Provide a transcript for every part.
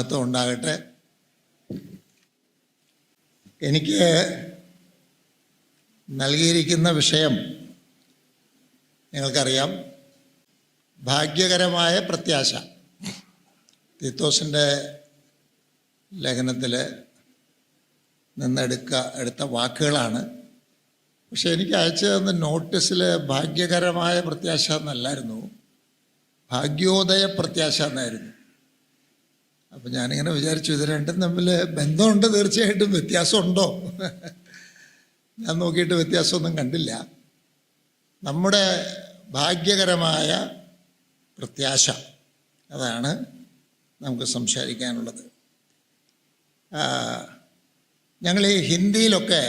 മഹത്വം ഉണ്ടാകട്ടെ. എനിക്ക് നൽകിയിരിക്കുന്ന വിഷയം നിങ്ങൾക്കറിയാം, ഭാഗ്യകരമായ പ്രത്യാശ. തീത്തോസിൻ്റെ ലേഖനത്തിൽ എടുത്ത വാക്കുകളാണ്. പക്ഷെ എനിക്ക് അയച്ചു തന്ന നോട്ടീസിൽ ഭാഗ്യകരമായ പ്രത്യാശ എന്നല്ലായിരുന്നു, ഭാഗ്യോദയ പ്രത്യാശ എന്നായിരുന്നു. അപ്പം ഞാനിങ്ങനെ വിചാരിച്ചു, ഇത് രണ്ടും തമ്മിൽ ബന്ധമുണ്ട്, തീർച്ചയായിട്ടും വ്യത്യാസമുണ്ടോ? ഞാൻ നോക്കിയിട്ട് വ്യത്യാസമൊന്നും കണ്ടില്ല. നമ്മുടെ ഭാഗ്യകരമായ പ്രത്യാശ, അതാണ് നമുക്ക് സംസാരിക്കാനുള്ളത്. ഞങ്ങൾ ഈ ഹിന്ദിയിലൊക്കെ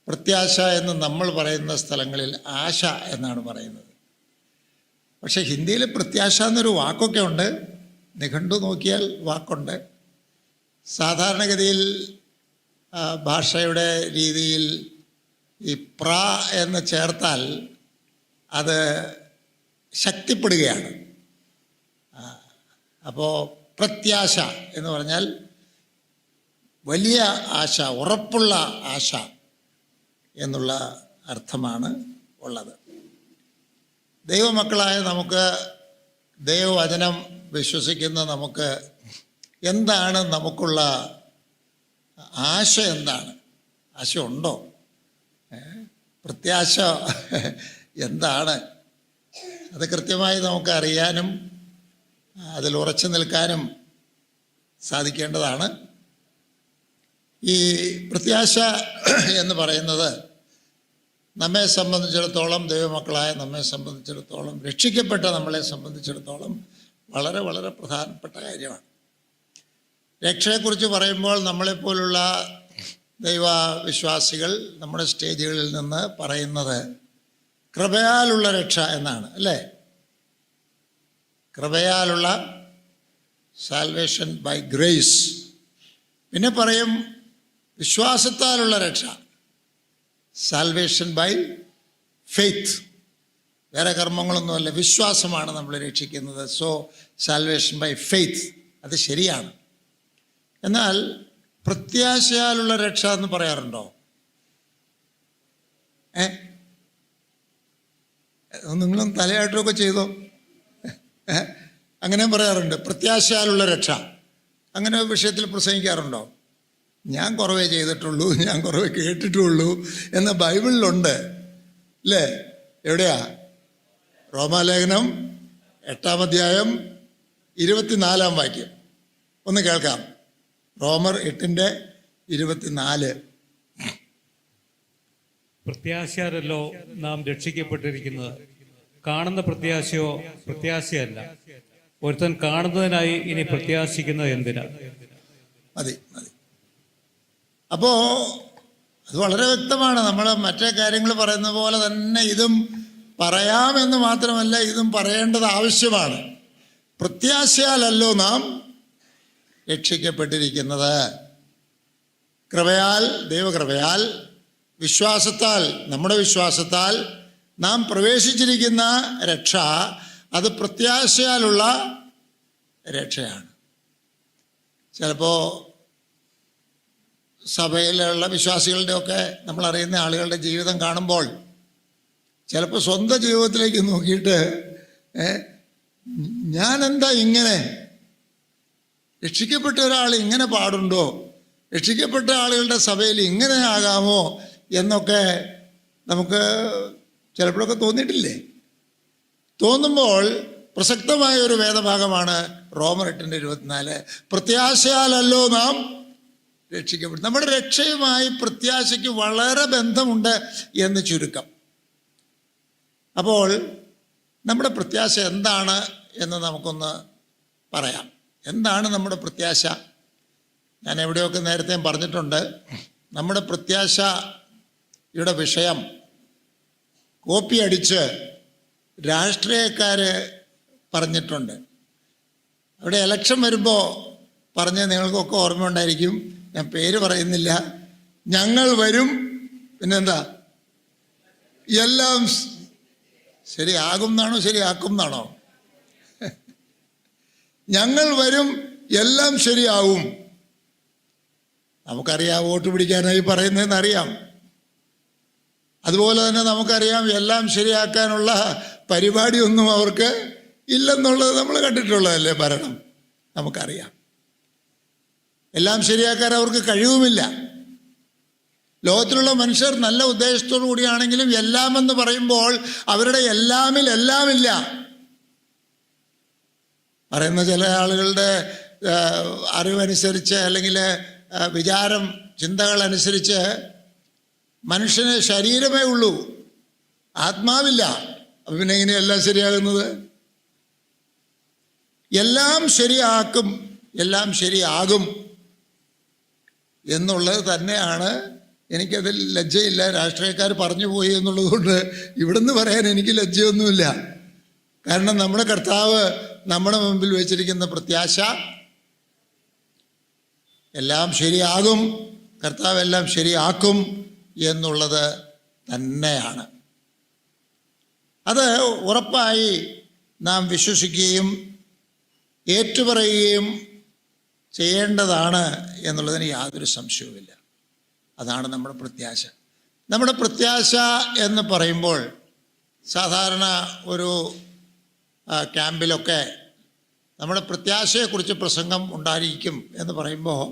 പ്രത്യാശ എന്ന് നമ്മൾ പറയുന്ന സ്ഥലങ്ങളിൽ ആശ എന്നാണ് പറയുന്നത്. പക്ഷെ ഹിന്ദിയിൽ പ്രത്യാശ എന്നൊരു വാക്കൊക്കെ ഉണ്ട്, നിഘണ്ടു നോക്കിയാൽ വാക്കുണ്ട്. സാധാരണഗതിയിൽ ഭാഷയുടെ രീതിയിൽ ഈ പ്ര എന്ന് ചേർത്താൽ അത് ശക്തിപ്പെടുകയാണ്. അപ്പോൾ പ്രത്യാശ എന്ന് പറഞ്ഞാൽ വലിയ ആശ, ഉറപ്പുള്ള ആശ എന്നുള്ള അർത്ഥമാണ് ഉള്ളത്. ദൈവമക്കളായ നമുക്ക്, ദൈവവചനം വിശ്വസിക്കുന്ന നമുക്ക് എന്താണ് നമുക്കുള്ള ആശ? എന്താണ് ആശ? ഉണ്ടോ? പ്രത്യാശ എന്താണ്? അത് കൃത്യമായി നമുക്ക് അറിയാനും അതിൽ ഉറച്ചു നിൽക്കാനും സാധിക്കേണ്ടതാണ്. ഈ പ്രത്യാശ എന്ന് പറയുന്നത് നമ്മെ സംബന്ധിച്ചിടത്തോളം, ദൈവമക്കളായ നമ്മെ സംബന്ധിച്ചിടത്തോളം, രക്ഷിക്കപ്പെട്ട നമ്മളെ സംബന്ധിച്ചിടത്തോളം വളരെ വളരെ പ്രധാനപ്പെട്ട കാര്യമാണ്. രക്ഷയെക്കുറിച്ച് പറയുമ്പോൾ നമ്മളെപ്പോലുള്ള ദൈവവിശ്വാസികൾ നമ്മുടെ സ്റ്റേജുകളിൽ നിന്ന് പറയുന്നത് കൃപയാലുള്ള രക്ഷ എന്നാണ്, അല്ലേ? കൃപയാലുള്ള സാൽവേഷൻ ബൈ ഗ്രേസ്. പിന്നെ പറയും വിശ്വാസത്താലുള്ള രക്ഷ, സാൽവേഷൻ ബൈ ഫെയ്ത്ത്. വേറെ കർമ്മങ്ങളൊന്നുമല്ല, വിശ്വാസമാണ് നമ്മൾ രക്ഷിക്കുന്നത്. സോ സാൽവേഷൻ ബൈ ഫെയ്ത്ത്, അത് ശരിയാണ്. എന്നാൽ പ്രത്യാശയാലുള്ള രക്ഷ എന്ന് പറയാറുണ്ടോ? നിങ്ങളും തലയാട്ടമൊക്കെ ചെയ്തോ? അങ്ങനെ പറയാറുണ്ട്, പ്രത്യാശയാലുള്ള രക്ഷ. അങ്ങനെ വിഷയത്തിൽ പ്രസംഗിക്കാറുണ്ടോ? ഞാൻ കുറവേ ചെയ്തിട്ടുള്ളൂ, ഞാൻ കുറവേ കേട്ടിട്ടുള്ളൂ എന്ന ബൈബിളിലുണ്ട്, അല്ലേ? എവിടെയാ? റോമാലേഖനം 8-ാം അധ്യായം 24-ാം വാക്യം ഒന്ന് കേൾക്കാം. റോമർ 8:24. പ്രത്യാശയാലല്ലോ നാം രക്ഷിക്കപ്പെട്ടിരിക്കുന്നത്, കാണുന്ന പ്രത്യാശയോ പ്രത്യാശയല്ല. ഒരുത്തൻ കാണുന്നതിനായി ഇനി പ്രത്യാശിക്കുന്നത് എന്തിനാ? മതി. അപ്പോൾ അത് വളരെ വ്യക്തമാണ്. നമ്മൾ മറ്റേ കാര്യങ്ങൾ പറയുന്ന പോലെ തന്നെ ഇതും പറയാമെന്ന് മാത്രമല്ല, ഇതും പറയേണ്ടത് ആവശ്യമാണ്. പ്രത്യാശയാലല്ലോ നാം രക്ഷിക്കപ്പെട്ടിരിക്കുന്നത്. കൃപയാൽ, ദൈവകൃപയാൽ, വിശ്വാസത്താൽ, നമ്മുടെ വിശ്വാസത്താൽ നാം പ്രവേശിച്ചിരിക്കുന്ന രക്ഷ, അത് പ്രത്യാശയാലുള്ള രക്ഷയാണ്. ചിലപ്പോൾ സഭയിലുള്ള വിശ്വാസികളുടെയൊക്കെ നമ്മളറിയുന്ന ആളുകളുടെ ജീവിതം കാണുമ്പോൾ ചിലപ്പോൾ സ്വന്തം ജീവിതത്തിലേക്ക് നോക്കിയിട്ട് ഞാനെന്താ ഇങ്ങനെ, രക്ഷിക്കപ്പെട്ട ഒരാൾ ഇങ്ങനെ പാടുണ്ടോ, രക്ഷിക്കപ്പെട്ട ആളുകളുടെ സഭയിൽ ഇങ്ങനെ ആകാമോ എന്നൊക്കെ നമുക്ക് ചിലപ്പോഴൊക്കെ തോന്നിയിട്ടില്ലേ? തോന്നുമ്പോൾ പ്രസക്തമായ ഒരു വേദഭാഗമാണ് റോമർ 8:24. പ്രത്യാശയാലല്ലോ നാം രക്ഷിക്കപ്പെടും. നമ്മുടെ രക്ഷയുമായി പ്രത്യാശയ്ക്ക് വളരെ ബന്ധമുണ്ട് എന്ന് ചുരുക്കം. അപ്പോൾ നമ്മുടെ പ്രത്യാശ എന്താണ് എന്ന് നമുക്കൊന്ന് പറയാം. എന്താണ് നമ്മുടെ പ്രത്യാശ? ഞാൻ എവിടെയൊക്കെ നേരത്തെ പറഞ്ഞിട്ടുണ്ട്, നമ്മുടെ പ്രത്യാശയുടെ വിഷയം കോപ്പി അടിച്ച് രാഷ്ട്രീയക്കാർ പറഞ്ഞിട്ടുണ്ട്. അവിടെ ഇലക്ഷൻ വരുമ്പോൾ പറഞ്ഞ നിങ്ങൾക്കൊക്കെ ഓർമ്മയുണ്ടായിരിക്കും, ഞാൻ പേര് പറയുന്നില്ല. ഞങ്ങൾ വരും, പിന്നെന്താ, എല്ലാം ശരിയാകും എന്നാണോ ശരിയാക്കും എന്നാണോ? ഞങ്ങൾ വരും, എല്ലാം ശരിയാവും. നമുക്കറിയാം വോട്ട് പിടിക്കാനായി പറയുന്നതെന്ന് അറിയാം. അതുപോലെ തന്നെ നമുക്കറിയാം എല്ലാം ശരിയാക്കാനുള്ള പരിപാടിയൊന്നും അവർക്ക് ഇല്ലെന്നുള്ളത് നമ്മൾ കണ്ടിട്ടുള്ളതല്ലേ ഭരണം. നമുക്കറിയാം എല്ലാം ശരിയാക്കാൻ അവർക്ക് കഴിവുമില്ല. ലോകത്തിലുള്ള മനുഷ്യർ നല്ല ഉദ്ദേശത്തോടു കൂടിയാണെങ്കിലും എല്ലാം എന്ന് പറയുമ്പോൾ അവരുടെ എല്ലാമിൽ എല്ലാമില്ല. പറയുന്ന ചില ആളുകളുടെ അറിവനുസരിച്ച് അല്ലെങ്കിൽ വിചാരം ചിന്തകൾ അനുസരിച്ച് മനുഷ്യന് ശരീരമേ ഉള്ളൂ, ആത്മാവില്ല. അപ്പം പിന്നെ എങ്ങനെയെല്ലാം ശരിയാകുന്നത്? എല്ലാം ശരിയാക്കും, എല്ലാം ശരിയാകും എന്നുള്ളത് തന്നെയാണ്. എനിക്കതിൽ ലജ്ജയില്ല. രാഷ്ട്രീയക്കാർ പറഞ്ഞു പോയി എന്നുള്ളത് കൊണ്ട് ഇവിടുന്ന് പറയാൻ എനിക്ക് ലജ്ജയൊന്നുമില്ല. കാരണം നമ്മുടെ കർത്താവ് നമ്മുടെ മുമ്പിൽ വെച്ചിരിക്കുന്ന പ്രത്യാശ എല്ലാം ശരിയാകും, കർത്താവ് എല്ലാം ശരിയാക്കും എന്നുള്ളത് തന്നെയാണ്. അത് ഉറപ്പായി നാം വിശ്വസിക്കുകയും ഏറ്റുപറയുകയും ചെയ്യേണ്ടതാണ് എന്നുള്ളതിന് യാതൊരു സംശയവുമില്ല. അതാണ് നമ്മുടെ പ്രത്യാശ. നമ്മുടെ പ്രത്യാശ എന്ന് പറയുമ്പോൾ സാധാരണ ഒരു ക്യാമ്പിലൊക്കെ നമ്മുടെ പ്രത്യാശയെക്കുറിച്ച് പ്രസംഗം ഉണ്ടായിരിക്കും എന്ന് പറയുമ്പോൾ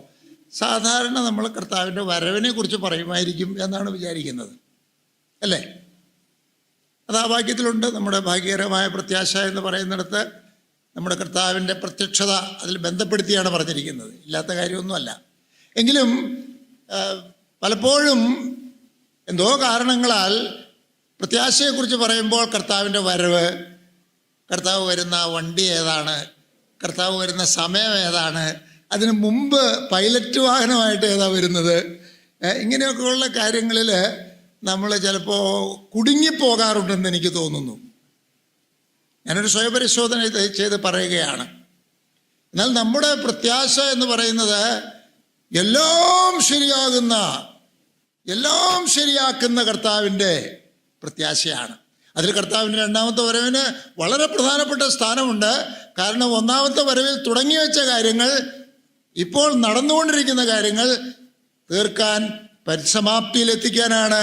സാധാരണ നമ്മൾ കർത്താവിൻ്റെ വരവിനെ കുറിച്ച് പറയുമായിരിക്കും എന്നാണ് വിചാരിക്കുന്നത്, അല്ലേ? അത് ആ വാക്യത്തിലുണ്ട്. നമ്മുടെ ഭാഗ്യകരമായ പ്രത്യാശ എന്ന് പറയുന്നിടത്ത് നമ്മുടെ കർത്താവിൻ്റെ പ്രത്യക്ഷത അതിൽ ബന്ധപ്പെടുത്തിയാണ് പറഞ്ഞിരിക്കുന്നത്, ഇല്ലാത്ത കാര്യമൊന്നുമല്ല. എങ്കിലും പലപ്പോഴും എന്തോ കാരണങ്ങളാൽ പ്രത്യാശയെക്കുറിച്ച് പറയുമ്പോൾ കർത്താവിൻ്റെ വരവ്, കർത്താവ് വരുന്ന വണ്ടി ഏതാണ്, കർത്താവ് വരുന്ന സമയം ഏതാണ്, അതിന് മുമ്പ് പൈലറ്റ് വാഹനമായിട്ട് ഏതാ വരുന്നത്, ഇങ്ങനെയൊക്കെയുള്ള കാര്യങ്ങളിൽ നമ്മൾ ചിലപ്പോൾ കുടുങ്ങിപ്പോകാറുണ്ടെന്ന് എനിക്ക് തോന്നുന്നു. ഞാനൊരു സ്വയപരിശോധന ചെയ്ത് പറയുകയാണ്. എന്നാൽ നമ്മുടെ പ്രത്യാശ എന്ന് പറയുന്നത് എല്ലാം ശരിയാകുന്ന, എല്ലാം ശരിയാക്കുന്ന കർത്താവിൻ്റെ പ്രത്യാശയാണ്. അതിൽ കർത്താവിൻ്റെ രണ്ടാമത്തെ വരവിന് വളരെ പ്രധാനപ്പെട്ട സ്ഥാനമുണ്ട്. കാരണം ഒന്നാമത്തെ വരവിൽ തുടങ്ങി വെച്ച കാര്യങ്ങൾ, ഇപ്പോൾ നടന്നുകൊണ്ടിരിക്കുന്ന കാര്യങ്ങൾ തീർക്കാൻ, പരിസമാപ്തിയിലെത്തിക്കാനാണ്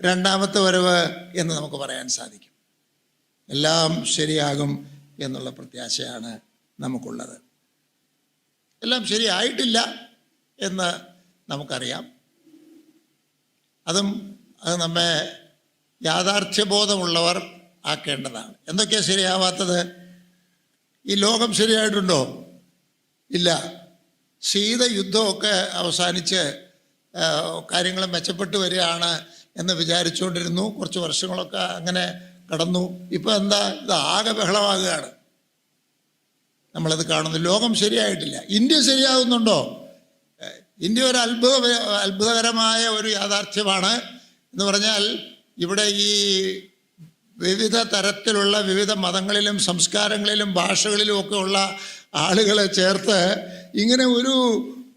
രണ്ടാമത്തെ വരവ് എന്ന് നമുക്ക് പറയാൻ സാധിക്കും. എല്ലാം ശരിയാകും എന്നുള്ള പ്രത്യാശയാണ് നമുക്കുള്ളത്. എല്ലാം ശരിയായിട്ടില്ല എന്ന് നമുക്കറിയാം. അത് നമ്മെ യാഥാർത്ഥ്യബോധമുള്ളവർ ആക്കേണ്ടതാണ്. എന്തൊക്കെയാണ് ശരിയാവാത്തത്? ഈ ലോകം ശരിയായിട്ടുണ്ടോ? ഇല്ല. ശീതയുദ്ധമൊക്കെ അവസാനിച്ച് കാര്യങ്ങൾ മെച്ചപ്പെട്ടു വരികയാണ് എന്ന് വിചാരിച്ചുകൊണ്ടിരുന്നു. കുറച്ച് വർഷങ്ങളൊക്കെ അങ്ങനെ കടന്നു. ഇപ്പം എന്താ, ഇത് ആകെ ബഹളമാകുകയാണ്. നമ്മളത് കാണുന്നു. ലോകം ശരിയായിട്ടില്ല. ഇന്ത്യ ശരിയാകുന്നുണ്ടോ? ഇന്ത്യ ഒരു അത്ഭുതകരമായ ഒരു യാഥാർത്ഥ്യമാണ്. എന്ന് പറഞ്ഞാൽ ഇവിടെ ഈ വിവിധ തരത്തിലുള്ള വിവിധ മതങ്ങളിലും സംസ്കാരങ്ങളിലും ഭാഷകളിലും ഒക്കെ ഉള്ള ആളുകളെ ചേർത്ത് ഇങ്ങനെ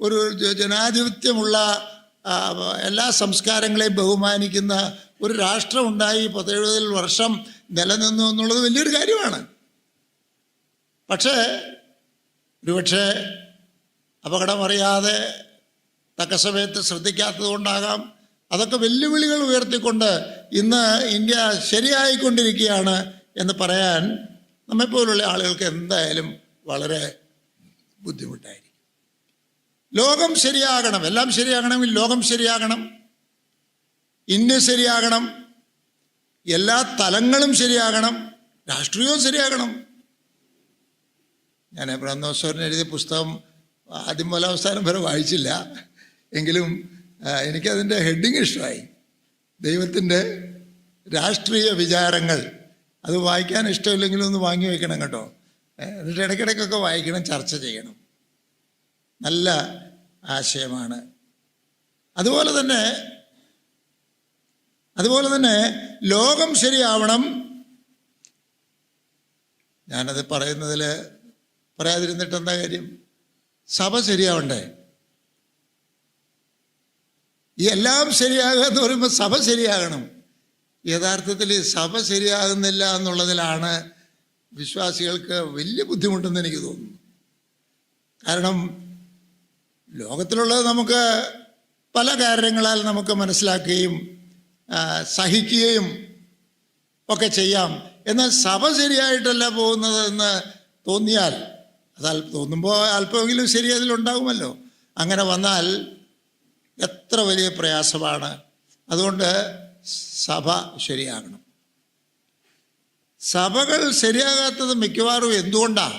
ഒരു ജനാധിപത്യമുള്ള എല്ലാ സംസ്കാരങ്ങളെയും ബഹുമാനിക്കുന്ന ഒരു രാഷ്ട്രം ഉണ്ടായി 10-70 വർഷം നിലനിന്നു എന്നുള്ളത് വലിയൊരു കാര്യമാണ്. പക്ഷേ ഒരുപക്ഷെ അപകടമറിയാതെ തക്ക സമയത്ത് ശ്രദ്ധിക്കാത്തത് കൊണ്ടാകാം, അതൊക്കെ വെല്ലുവിളികൾ ഉയർത്തിക്കൊണ്ട് ഇന്ന് ഇന്ത്യ ശരിയായിക്കൊണ്ടിരിക്കുകയാണ് എന്ന് പറയാൻ നമ്മെപ്പോലുള്ള ആളുകൾക്ക് എന്തായാലും വളരെ ബുദ്ധിമുട്ടായിരിക്കും. ലോകം ശരിയാകണം, എല്ലാം ശരിയാകണമെങ്കിൽ ലോകം ശരിയാകണം, ഇന്ത്യ ശരിയാകണം, എല്ലാ തലങ്ങളും ശരിയാകണം, രാഷ്ട്രീയവും ശരിയാകണം. ഞാൻ ബ്രഹ്മോത്സവത്തിന് എഴുതിയ പുസ്തകം ആദ്യം മുതൽ അവസാനം വരെ വായിച്ചില്ല. എങ്കിലും എനിക്കതിൻ്റെ ഹെഡിങ് ഇഷ്ടമായി. ദൈവത്തിൻ്റെ രാഷ്ട്രീയ വിചാരങ്ങൾ. അത് വായിക്കാൻ ഇഷ്ടമില്ലെങ്കിലും ഒന്ന് വാങ്ങി വയ്ക്കണം കേട്ടോ. എന്നിട്ട് ഇടയ്ക്കിടയ്ക്കൊക്കെ വായിക്കണം, ചർച്ച ചെയ്യണം. നല്ല ആശയമാണ്. അതുപോലെ തന്നെ ലോകം ശരിയാവണം. ഞാനത് പറയാതിരുന്നിട്ട് എന്താ കാര്യം? സഭ ശരിയാവണ്ടേ? ഈ എല്ലാം ശരിയാകുക എന്ന് പറയുമ്പോൾ സഭ ശരിയാകണം. യഥാർത്ഥത്തിൽ സഭ ശരിയാകുന്നില്ല എന്നുള്ളതിലാണ് വിശ്വാസികൾക്ക് വലിയ ബുദ്ധിമുട്ടെന്ന് എനിക്ക് തോന്നുന്നു. കാരണം ലോകത്തിലുള്ളത് നമുക്ക് പല കാര്യങ്ങളാൽ നമുക്ക് മനസ്സിലാക്കുകയും സഹിക്കുകയും ഒക്കെ ചെയ്യാം. എന്നാൽ സഭ ശരിയായിട്ടല്ല പോകുന്നത് എന്ന് തോന്നിയാൽ, അത് തോന്നുമ്പോൾ അല്പമെങ്കിലും ശരി അതിലുണ്ടാകുമല്ലോ. അങ്ങനെ വന്നാൽ എത്ര വലിയ പ്രയാസമാണ്. അതുകൊണ്ട് സഭ ശരിയാകണം. സഭകൾ ശരിയാകാത്തത് മിക്കവാറും എന്തുകൊണ്ടാണ്?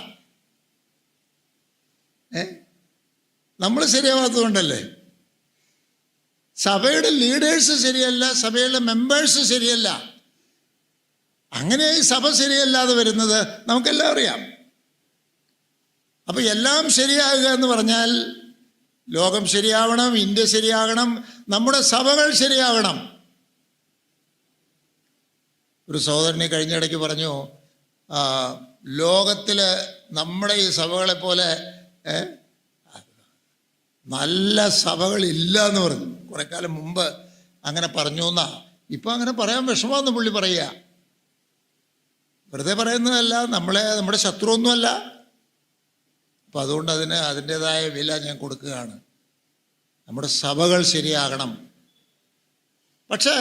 നമ്മൾ ശരിയാവാത്തത് കൊണ്ടല്ലേ. സഭയുടെ ലീഡേഴ്സ് ശരിയല്ല, സഭയുടെ മെമ്പേഴ്സ് ശരിയല്ല. അങ്ങനെ ഈ സഭ ശരിയല്ലാതെ വരുന്നത് നമുക്കെല്ലാം അറിയാം. അപ്പം എല്ലാം ശരിയാകുക എന്ന് പറഞ്ഞാൽ ലോകം ശരിയാവണം, ഇന്ത്യ ശരിയാകണം, നമ്മുടെ സഭകൾ ശരിയാകണം. ഒരു സഹോദരനെ കഴിഞ്ഞ ഇടയ്ക്ക് പറഞ്ഞു, ലോകത്തിൽ നമ്മുടെ ഈ സഭകളെ പോലെ നല്ല സഭകളില്ല എന്ന് പറഞ്ഞു. കുറെ കാലം മുമ്പ് അങ്ങനെ പറഞ്ഞു എന്നാ. ഇപ്പം അങ്ങനെ പറയാൻ വിഷമമെന്ന് പുള്ളി പറയുക. വെറുതെ പറയുന്നതല്ല, നമ്മുടെ ശത്രുവൊന്നുമല്ല. അപ്പം അതുകൊണ്ട് അതിൻ്റെതായ വില ഞാൻ കൊടുക്കുകയാണ്. നമ്മുടെ സഭകൾ ശരിയാകണം. പക്ഷേ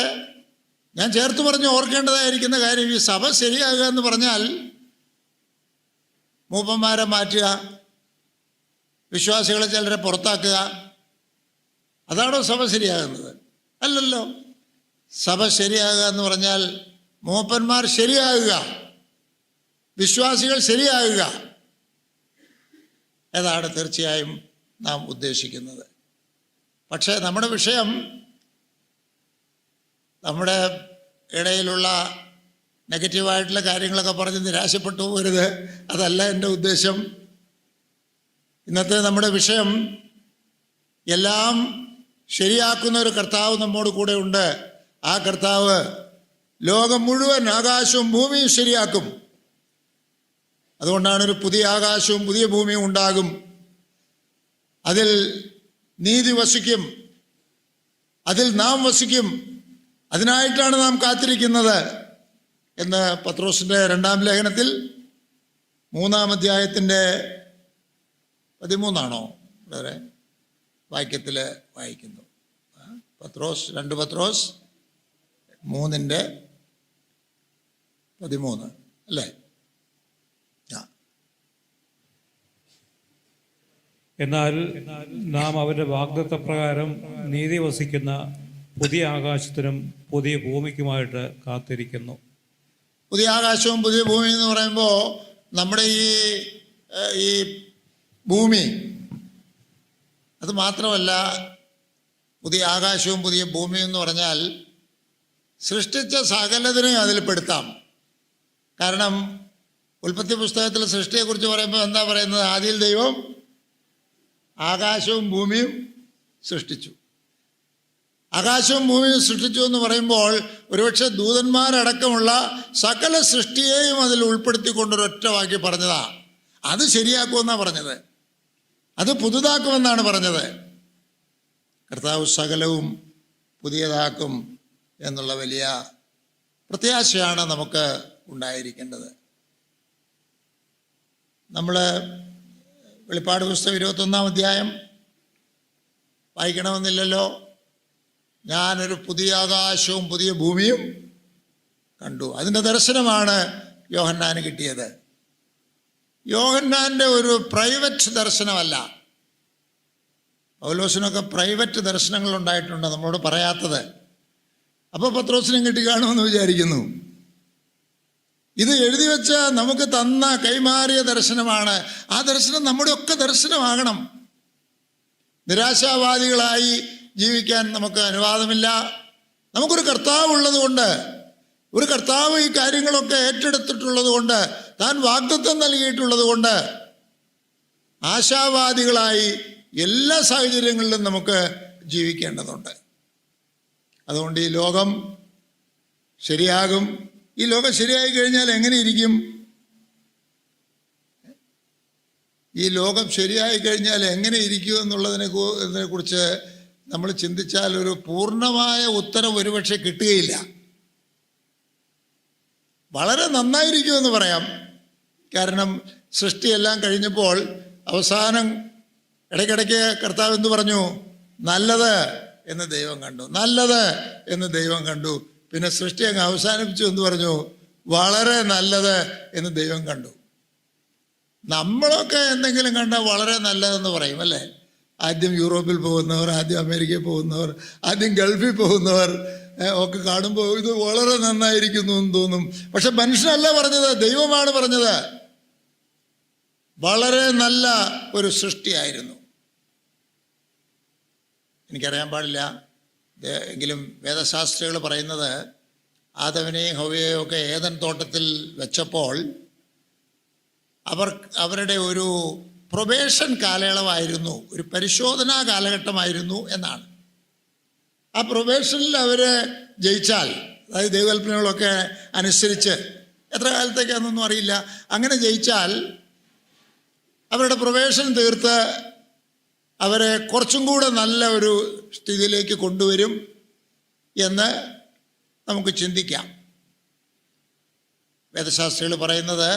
ഞാൻ ചേർത്ത് പറഞ്ഞ് ഓർക്കേണ്ടതായിരിക്കുന്ന കാര്യം, ഈ സഭ ശരിയാകുക എന്ന് പറഞ്ഞാൽ മൂപ്പന്മാരെ മാറ്റുക, വിശ്വാസികളെ ചിലരെ പുറത്താക്കുക, അതാണോ സഭ ശരിയാകുന്നത്? അല്ലല്ലോ. സഭ ശരിയാകുക എന്ന് പറഞ്ഞാൽ മൂപ്പന്മാർ ശരിയാകുക, വിശ്വാസികൾ ശരിയാകുക. അതാണ് തീർച്ചയായും നാം ഉദ്ദേശിക്കുന്നത്. പക്ഷേ നമ്മുടെ വിഷയം നമ്മുടെ ഇടയിലുള്ള നെഗറ്റീവായിട്ടുള്ള കാര്യങ്ങളൊക്കെ പറഞ്ഞ് നിരാശപ്പെട്ടു പോകരുത്. അതല്ല എൻ്റെ ഉദ്ദേശം. ഇന്നത്തെ നമ്മുടെ വിഷയം, എല്ലാം ശരിയാക്കുന്ന ഒരു കർത്താവ് നമ്മോട് കൂടെ ഉണ്ട്. ആ കർത്താവ് ലോകം മുഴുവൻ, ആകാശവും ഭൂമിയും ശരിയാക്കും. അതുകൊണ്ടാണ് ഒരു പുതിയ ആകാശവും പുതിയ ഭൂമിയും ഉണ്ടാകും. അതിൽ നീതി വസിക്കും, അതിൽ നാം വസിക്കും. അതിനായിട്ടാണ് നാം കാത്തിരിക്കുന്നത് എന്ന് പത്രോസിൻ്റെ 2-ാം ലേഖനത്തിൽ 3-ാം അധ്യായത്തിൻ്റെ 13 വളരെ വാക്യത്തിൽ വായിക്കുന്നു. 2 പത്രോസ് 3:13 അല്ലേ? എന്നാൽ നാം അവരുടെ വാഗ്ദത്തപ്രകാരം നീതി വസിക്കുന്ന പുതിയ ആകാശത്തിനും പുതിയ ഭൂമിക്കുമായിട്ട് കാത്തിരിക്കുന്നു. പുതിയ ആകാശവും പുതിയ ഭൂമി എന്ന് പറയുമ്പോൾ നമ്മുടെ ഈ ഭൂമി, അത് മാത്രമല്ല, പുതിയ ആകാശവും പുതിയ ഭൂമിയും എന്ന് പറഞ്ഞാൽ സൃഷ്ടിച്ച സകലതിനെയും അതിൽ പെടുത്താം. കാരണം ഉൽപ്പത്തി പുസ്തകത്തിൽ സൃഷ്ടിയെക്കുറിച്ച് പറയുമ്പോൾ എന്താ പറയുന്നത്? ആദിയിൽ ദൈവം ആകാശവും ഭൂമിയും സൃഷ്ടിച്ചു. ആകാശവും ഭൂമിയും സൃഷ്ടിച്ചു എന്ന് പറയുമ്പോൾ ഒരുപക്ഷെ ദൂതന്മാരടക്കമുള്ള സകല സൃഷ്ടിയെയും അതിൽ ഉൾപ്പെടുത്തിക്കൊണ്ടൊരൊറ്റ വാക്യം പറഞ്ഞതാ. അത് ശരിയാക്കുമെന്നാണ് പറഞ്ഞത്, അത് പുതുതാക്കുമെന്നാണ് പറഞ്ഞത്. കർത്താവ് സകലവും പുതിയതാക്കും എന്നുള്ള വലിയ പ്രത്യാശയാണ് നമുക്ക് ഉണ്ടായിരിക്കേണ്ടത്. നമ്മൾ വെളിപ്പാട് പുസ്തകം 21-ാം അധ്യായം വായിക്കണമെന്നില്ലല്ലോ. ഞാനൊരു പുതിയ ആകാശവും പുതിയ ഭൂമിയും കണ്ടു. അതിൻ്റെ ദർശനമാണ് യോഹന്നാന് കിട്ടിയത്. യോഹന്നാൻ്റെ ഒരു പ്രൈവറ്റ് ദർശനമല്ല. പൗലോസിനൊക്കെ പ്രൈവറ്റ് ദർശനങ്ങൾ ഉണ്ടായിട്ടുണ്ട്, നമ്മളോട് പറയാത്തത്. അപ്പോൾ പത്രോസിനും കിട്ടിക്കാണുമെന്ന് വിചാരിക്കുന്നു. ഇത് എഴുതി വെച്ച നമുക്ക് തന്ന കൈമാറിയ ദർശനമാണ്. ആ ദർശനം നമ്മുടെയൊക്കെ ദർശനമാകണം. നിരാശാവാദികളായി ജീവിക്കാൻ നമുക്ക് അനുവാദമില്ല. നമുക്കൊരു കർത്താവ് ഉള്ളത് കൊണ്ട്, ഒരു കർത്താവ് ഈ കാര്യങ്ങളൊക്കെ ഏറ്റെടുത്തിട്ടുള്ളത് കൊണ്ട്, താൻ വാഗ്ദത്തം നൽകിയിട്ടുള്ളത് കൊണ്ട് ആശാവാദികളായി എല്ലാ സാഹചര്യങ്ങളിലും നമുക്ക് ജീവിക്കേണ്ടതുണ്ട്. അതുകൊണ്ട് ഈ ലോകം ശരിയാകും. ഈ ലോകം ശരിയായി കഴിഞ്ഞാൽ എങ്ങനെ ഇരിക്കും? ഈ ലോകം ശരിയായി കഴിഞ്ഞാൽ എങ്ങനെ ഇരിക്കും എന്നുള്ളതിനെ കുറിച്ച് നമ്മൾ ചിന്തിച്ചാൽ ഒരു പൂർണ്ണമായ ഉത്തരം ഒരുപക്ഷെ കിട്ടുകയില്ല. വളരെ നന്നായിരിക്കുമെന്ന് പറയാം. കാരണം സൃഷ്ടിയെല്ലാം കഴിഞ്ഞപ്പോൾ അവസാനം ഇടയ്ക്കിടയ്ക്ക് കർത്താവ് എന്ത് പറഞ്ഞു? നല്ലത് എന്ന് ദൈവം കണ്ടു, നല്ലത് എന്ന് ദൈവം കണ്ടു. പിന്നെ സൃഷ്ടി അങ്ങ് അവസാനിപ്പിച്ചു എന്ന് പറഞ്ഞു, വളരെ നല്ലത് എന്ന് ദൈവം കണ്ടു. നമ്മളൊക്കെ എന്തെങ്കിലും കണ്ടാൽ വളരെ നല്ലതെന്ന് പറയും അല്ലേ? ആദ്യം യൂറോപ്പിൽ പോകുന്നവർ, ആദ്യം അമേരിക്കയിൽ പോകുന്നവർ, ആദ്യം ഗൾഫിൽ പോകുന്നവർ ഒക്കെ കാണുമ്പോൾ ഇത് വളരെ നന്നായിരിക്കുന്നു എന്ന് തോന്നും. പക്ഷെ മനുഷ്യനല്ല പറഞ്ഞത്, ദൈവമാണ് പറഞ്ഞത്. വളരെ നല്ല ഒരു സൃഷ്ടിയായിരുന്നു. എനിക്കറിയാൻ പാടില്ല, എങ്കിലും വേദശാസ്ത്രികൾ പറയുന്നത് ആദമിനെയും ഹവ്വയെയും ഒക്കെ ഏദൻ തോട്ടത്തിൽ വെച്ചപ്പോൾ അവരുടെ ഒരു പ്രൊബേഷൻ കാലയളവായിരുന്നു, ഒരു പരിശോധനാ കാലഘട്ടമായിരുന്നു എന്നാണ്. ആ പ്രൊബേഷനിൽ അവർ ജയിച്ചാൽ, അതായത് ദൈവകൽപ്പനകളൊക്കെ അനുസരിച്ച്, എത്ര കാലത്തേക്കാണെന്നൊന്നും അറിയില്ല, അങ്ങനെ ജയിച്ചാൽ അവരുടെ പ്രൊബേഷൻ തീർത്ത് അവരെ കുറച്ചും കൂടെ നല്ല ഒരു സ്ഥിതിയിലേക്ക് കൊണ്ടുവരും എന്ന് നമുക്ക് ചിന്തിക്കാം. വേദശാസ്ത്രികൾ പറയുന്നത്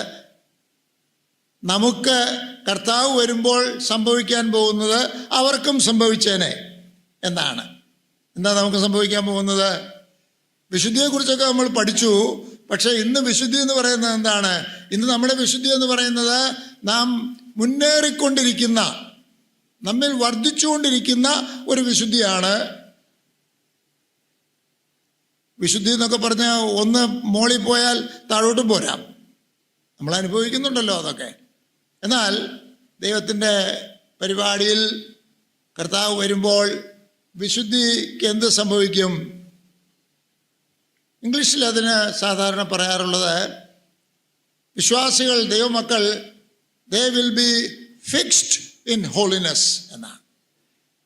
നമുക്ക് കർത്താവ് വരുമ്പോൾ സംഭവിക്കാൻ പോകുന്നത് അവർക്കും സംഭവിച്ചേനെ എന്നാണ്. എന്താ നമുക്ക് സംഭവിക്കാൻ പോകുന്നത്? വിശുദ്ധിയെക്കുറിച്ചൊക്കെ നമ്മൾ പഠിച്ചു. പക്ഷേ ഇന്ന് വിശുദ്ധി എന്ന് പറയുന്നത് എന്താണ്? ഇന്ന് നമ്മുടെ വിശുദ്ധി എന്ന് പറയുന്നത് നാം മുന്നേറിക്കൊണ്ടിരിക്കുന്ന, നമ്മിൽ വർദ്ധിച്ചുകൊണ്ടിരിക്കുന്ന ഒരു വിശുദ്ധിയാണ്. വിശുദ്ധി എന്നൊക്കെ പറഞ്ഞാൽ ഒന്ന് മോളിൽ പോയാൽ താഴോട്ടും പോരാം, നമ്മൾ അനുഭവിക്കുന്നുണ്ടല്ലോ അതൊക്കെ. എന്നാൽ ദൈവത്തിൻ്റെ പരിപാടിയിൽ കർത്താവ് വരുമ്പോൾ വിശുദ്ധിക്ക് എന്ത് സംഭവിക്കും? ഇംഗ്ലീഷിൽ അതിന് സാധാരണ പറയാറുള്ളത്, വിശ്വാസികൾ, ദൈവമക്കൾ, they will be fixed in holiness എന്നാണ്.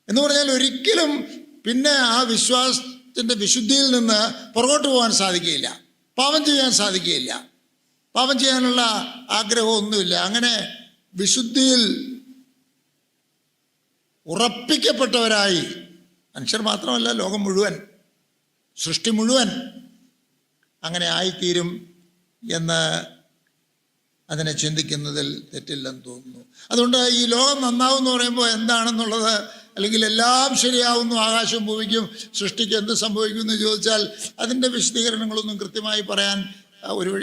എന്ന് പറഞ്ഞാൽ ഒരിക്കലും പിന്നെ ആ വിശ്വാസത്തിൻ്റെ വിശുദ്ധിയിൽ നിന്ന് പുറകോട്ട് പോകാൻ സാധിക്കുകയില്ല, പാപം ചെയ്യാൻ സാധിക്കുകയില്ല, പാപം ചെയ്യാനുള്ള ആഗ്രഹമൊന്നുമില്ല. അങ്ങനെ വിശുദ്ധിയിൽ ഉറപ്പിക്കപ്പെട്ടവരായി മനുഷ്യർ മാത്രമല്ല, ലോകം മുഴുവൻ, സൃഷ്ടി മുഴുവൻ അങ്ങനെ ആയിത്തീരും എന്ന് അതിനെ ചിന്തിക്കുന്നതിൽ തെറ്റില്ലെന്ന് തോന്നുന്നു. അതുകൊണ്ട് ഈ ലോകം നന്നാവും എന്ന് പറയുമ്പോൾ എന്താണെന്നുള്ളത്, അല്ലെങ്കിൽ എല്ലാം ശരിയാവുന്നു, ആകാശവും ഭൂമിക്കും സൃഷ്ടിക്ക് എന്ത് സംഭവിക്കുമെന്ന് ചോദിച്ചാൽ അതിൻ്റെ വിശദീകരണങ്ങളൊന്നും കൃത്യമായി പറയാൻ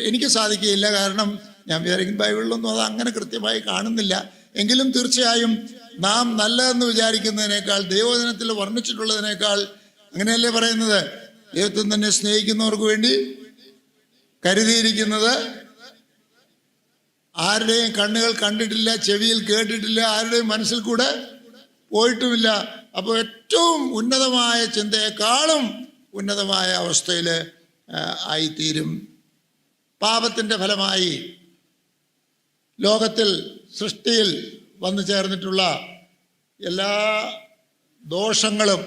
എനിക്ക് സാധിക്കുകയില്ല. കാരണം ഞാൻ വിചാരിക്കും ബൈബിളിലൊന്നും അത് അങ്ങനെ കൃത്യമായി കാണുന്നില്ല. എങ്കിലും തീർച്ചയായും നാം നല്ലതെന്ന് വിചാരിക്കുന്നതിനേക്കാൾ, ദൈവവചനത്തിൽ വർണ്ണിച്ചിട്ടുള്ളതിനേക്കാൾ, അങ്ങനെയല്ലേ പറയുന്നത്, ദൈവത്തെ തന്നെ സ്നേഹിക്കുന്നവർക്ക് വേണ്ടി കരുതിയിരിക്കുന്നത് ആരുടെയും കണ്ണുകൾ കണ്ടിട്ടില്ല, ചെവിയിൽ കേട്ടിട്ടില്ല, ആരുടെയും മനസ്സിൽ കൂടെ പോയിട്ടുമില്ല. അപ്പോൾ ഏറ്റവും ഉന്നതമായ ചിന്തയെക്കാളും ഉന്നതമായ അവസ്ഥയിൽ ആയിത്തീരും. പാപത്തിൻ്റെ ഫലമായി ലോകത്തിൽ, സൃഷ്ടിയിൽ വന്നു ചേർന്നിട്ടുള്ള എല്ലാ ദോഷങ്ങളും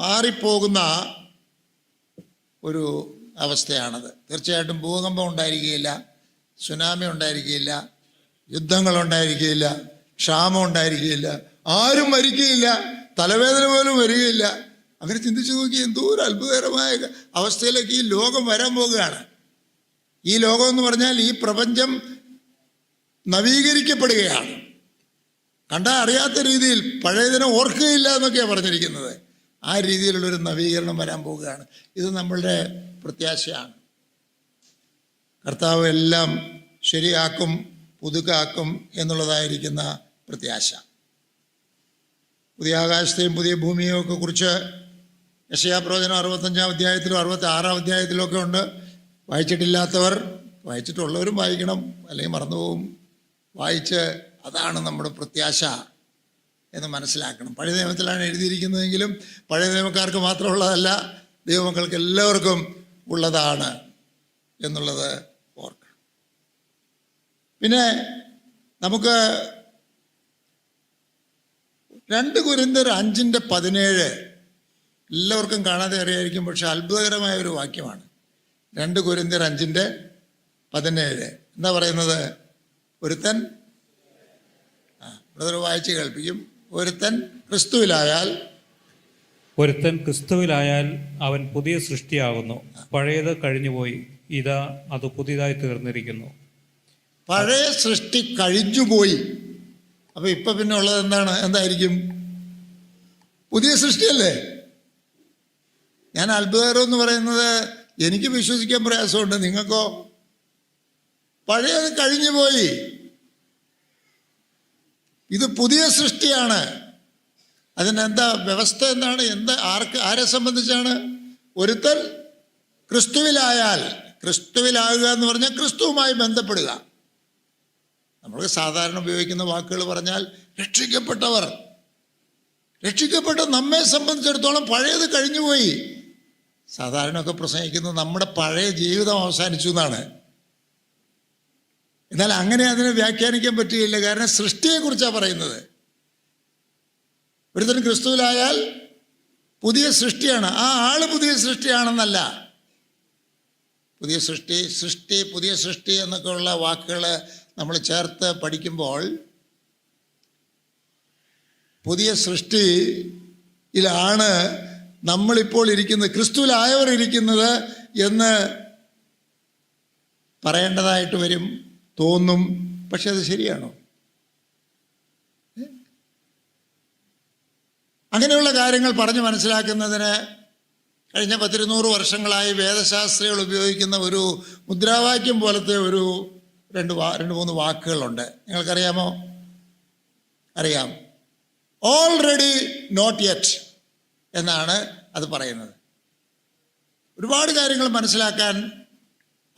മാറിപ്പോകുന്ന ഒരു അവസ്ഥയാണത്. തീർച്ചയായിട്ടും ഭൂകമ്പം ഉണ്ടായിരിക്കുകയില്ല, സുനാമി ഉണ്ടായിരിക്കുകയില്ല, യുദ്ധങ്ങളുണ്ടായിരിക്കുകയില്ല, ക്ഷാമം ഉണ്ടായിരിക്കുകയില്ല, ആരും മരിക്കുകയില്ല, തലവേദന പോലും വരികയില്ല. അങ്ങനെ ചിന്തിച്ചു നോക്കി, എന്തോ ഒരു അത്ഭുതകരമായ അവസ്ഥയിലേക്ക് ഈ ലോകം വരാൻ പോകുകയാണ്. ഈ ലോകം എന്ന് പറഞ്ഞാൽ ഈ പ്രപഞ്ചം നവീകരിക്കപ്പെടുകയാണ്. കണ്ടാൽ അറിയാത്ത രീതിയിൽ, പഴയതിനെ ഓർക്കുകയില്ല എന്നൊക്കെയാണ് പറഞ്ഞിരിക്കുന്നത്. ആ രീതിയിലുള്ളൊരു നവീകരണം വരാൻ പോവുകയാണ്. ഇത് നമ്മളുടെ പ്രത്യാശയാണ്. കർത്താവ് എല്ലാം ശരിയാക്കും, പുതുക്കാക്കും എന്നുള്ളതായിരിക്കുന്ന പ്രത്യാശ. പുതിയ ആകാശത്തെയും പുതിയ ഭൂമിയെയും ഒക്കെ കുറിച്ച് യെശയ്യാപ്രവചനം 65-ാം അധ്യായത്തിലും 66-ാം അധ്യായത്തിലും ഒക്കെ ഉണ്ട്. വായിച്ചിട്ടില്ലാത്തവർ, വായിച്ചിട്ടുള്ളവരും വായിക്കണം, അല്ലെങ്കിൽ മറന്നുപോകും. വായിച്ച് അതാണ് നമ്മുടെ പ്രത്യാശ എന്ന് മനസ്സിലാക്കണം. പഴയ നിയമത്തിലാണ് എഴുതിയിരിക്കുന്നതെങ്കിലും പഴയ നിയമക്കാർക്ക് മാത്രമുള്ളതല്ല, ദൈവമക്കൾക്ക് എല്ലാവർക്കും ഉള്ളതാണ് എന്നുള്ളത് ഓർക്കണം. പിന്നെ നമുക്ക് 2 കൊരിന്ത്യർ 5:17 എല്ലാവർക്കും കാണാതെ അറിയായിരിക്കും, പക്ഷെ അത്ഭുതകരമായ ഒരു വാക്യമാണ്. 2 കൊരിന്ത്യർ 5:17 എന്താ പറയുന്നത്? ഒരുത്തൻ, ബ്രദർ വായിച്ച് കേൾപ്പിക്കും. ഒരുത്തൻ ക്രിസ്തുവിലായാൽ അവൻ പുതിയ സൃഷ്ടിയാകുന്നു, പഴയത് കഴിഞ്ഞുപോയി, ഇതാ അത് പുതിയതായി തീർന്നിരിക്കുന്നു. പഴയ സൃഷ്ടി കഴിഞ്ഞുപോയി, അപ്പോൾ ഇപ്പം പിന്നെ ഉള്ളത് എന്തായിരിക്കും? പുതിയ സൃഷ്ടിയല്ലേ. ഞാൻ അത്ഭുതകരം എന്ന് പറയുന്നത് എനിക്ക് വിശ്വസിക്കാൻ പ്രയാസമുണ്ട്, നിങ്ങൾക്കോ? പഴയത് കഴിഞ്ഞു പോയി, ഇത് പുതിയ സൃഷ്ടിയാണ്. അതിനെന്താ വ്യവസ്ഥ? ആരെ സംബന്ധിച്ചാണ്? ഒരുത്തൻ ക്രിസ്തുവിലായാൽ, ക്രിസ്തുവിലാകുക എന്ന് പറഞ്ഞാൽ ക്രിസ്തുവുമായി ബന്ധപ്പെടുക. നമ്മൾ സാധാരണ ഉപയോഗിക്കുന്ന വാക്കുകൾ പറഞ്ഞാൽ രക്ഷിക്കപ്പെട്ടവർ. രക്ഷിക്കപ്പെട്ട നമ്മെ സംബന്ധിച്ചിടത്തോളം പഴയത് കഴിഞ്ഞുപോയി. സാധാരണയൊക്കെ പ്രസംഗിക്കുന്നത് നമ്മുടെ പഴയ ജീവിതം അവസാനിച്ചു എന്നാണ്. എന്നാൽ അങ്ങനെ അതിനെ വ്യാഖ്യാനിക്കാൻ പറ്റുകയില്ല. കാരണം സൃഷ്ടിയെക്കുറിച്ചാണ് പറയുന്നത്. ഒരുത്തൻ ക്രിസ്തുവിലായാൽ പുതിയ സൃഷ്ടിയാണ്. ആ ആള് പുതിയ സൃഷ്ടിയാണെന്നല്ല. പുതിയ സൃഷ്ടി പുതിയ സൃഷ്ടി എന്നൊക്കെയുള്ള വാക്കുകൾ നമ്മൾ ചേർത്ത് പഠിക്കുമ്പോൾ പുതിയ സൃഷ്ടിയിലാണ് നമ്മളിപ്പോൾ ഇരിക്കുന്നത്, ക്രിസ്തുവിലായവർ ഇരിക്കുന്നത് എന്ന് പറയേണ്ടതായിട്ട് വരും, തോന്നും. പക്ഷെ അത് ശരിയാണോ? അങ്ങനെയുള്ള കാര്യങ്ങൾ പറഞ്ഞ് മനസ്സിലാക്കുന്നതിന് കഴിഞ്ഞ 100 വർഷങ്ങളായി വേദശാസ്ത്രികൾ ഉപയോഗിക്കുന്ന ഒരു മുദ്രാവാക്യം പോലത്തെ രണ്ട് 3 വാക്കുകളുണ്ട്. നിങ്ങൾക്കറിയാമോ? അറിയാം. ഓൾറെഡി നോട്ട് യെറ്റ് എന്നാണ് അത് പറയുന്നത്. ഒരുപാട് കാര്യങ്ങൾ മനസ്സിലാക്കാൻ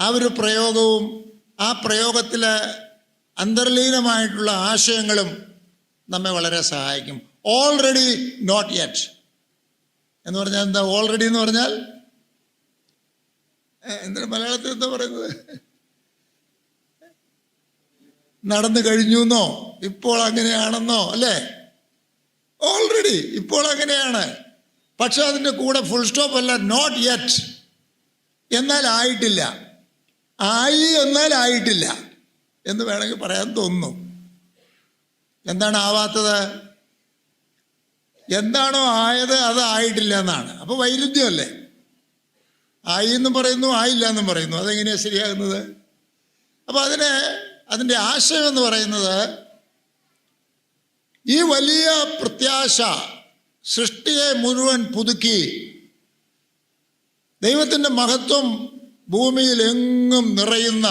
ആ ഒരു പ്രയോഗവും ആ പ്രയോഗത്തിൽ അന്തർലീനമായിട്ടുള്ള ആശയങ്ങളും നമ്മെ വളരെ സഹായിക്കും. ഓൾറെഡി നോട്ട് യെറ്റ് എന്ന് പറഞ്ഞാൽ എന്താ? ഓൾറെഡി എന്ന് പറഞ്ഞാൽ എന്തിനാ മലയാളത്തിൽ എന്താ പറയുന്നത്? നടന്നു കഴിഞ്ഞു എന്നോ, ഇപ്പോൾ അങ്ങനെയാണെന്നോ, അല്ലേ? ഓൾറെഡി ഇപ്പോൾ അങ്ങനെയാണ്. പക്ഷെ അതിൻ്റെ കൂടെ ഫുൾ സ്റ്റോപ്പ് അല്ല, നോട്ട് യെറ്റ് എന്നാൽ ആയിട്ടില്ല, ആയി എന്നാൽ ആയിട്ടില്ല എന്ന് വേണമെങ്കിൽ പറയാൻ തോന്നുന്നു. എന്താണ് ആവാത്തത്? എന്താണോ ആയത് അത് ആയിട്ടില്ല എന്നാണ്. അപ്പോൾ വൈരുദ്ധ്യമല്ലേ? ആയി എന്നും പറയുന്നു, ആയില്ല എന്നും പറയുന്നു. അതെങ്ങനെയാണ് ശരിയാകുന്നത്? അപ്പോൾ അതിൻ്റെ ആശയം എന്ന് പറയുന്നത്, ഈ വലിയ പ്രത്യാശ സൃഷ്ടിയെ മുഴുവൻ പുതുക്കി ദൈവത്തിൻ്റെ മഹത്വം ഭൂമിയിൽ എങ്ങും നിറയുന്ന,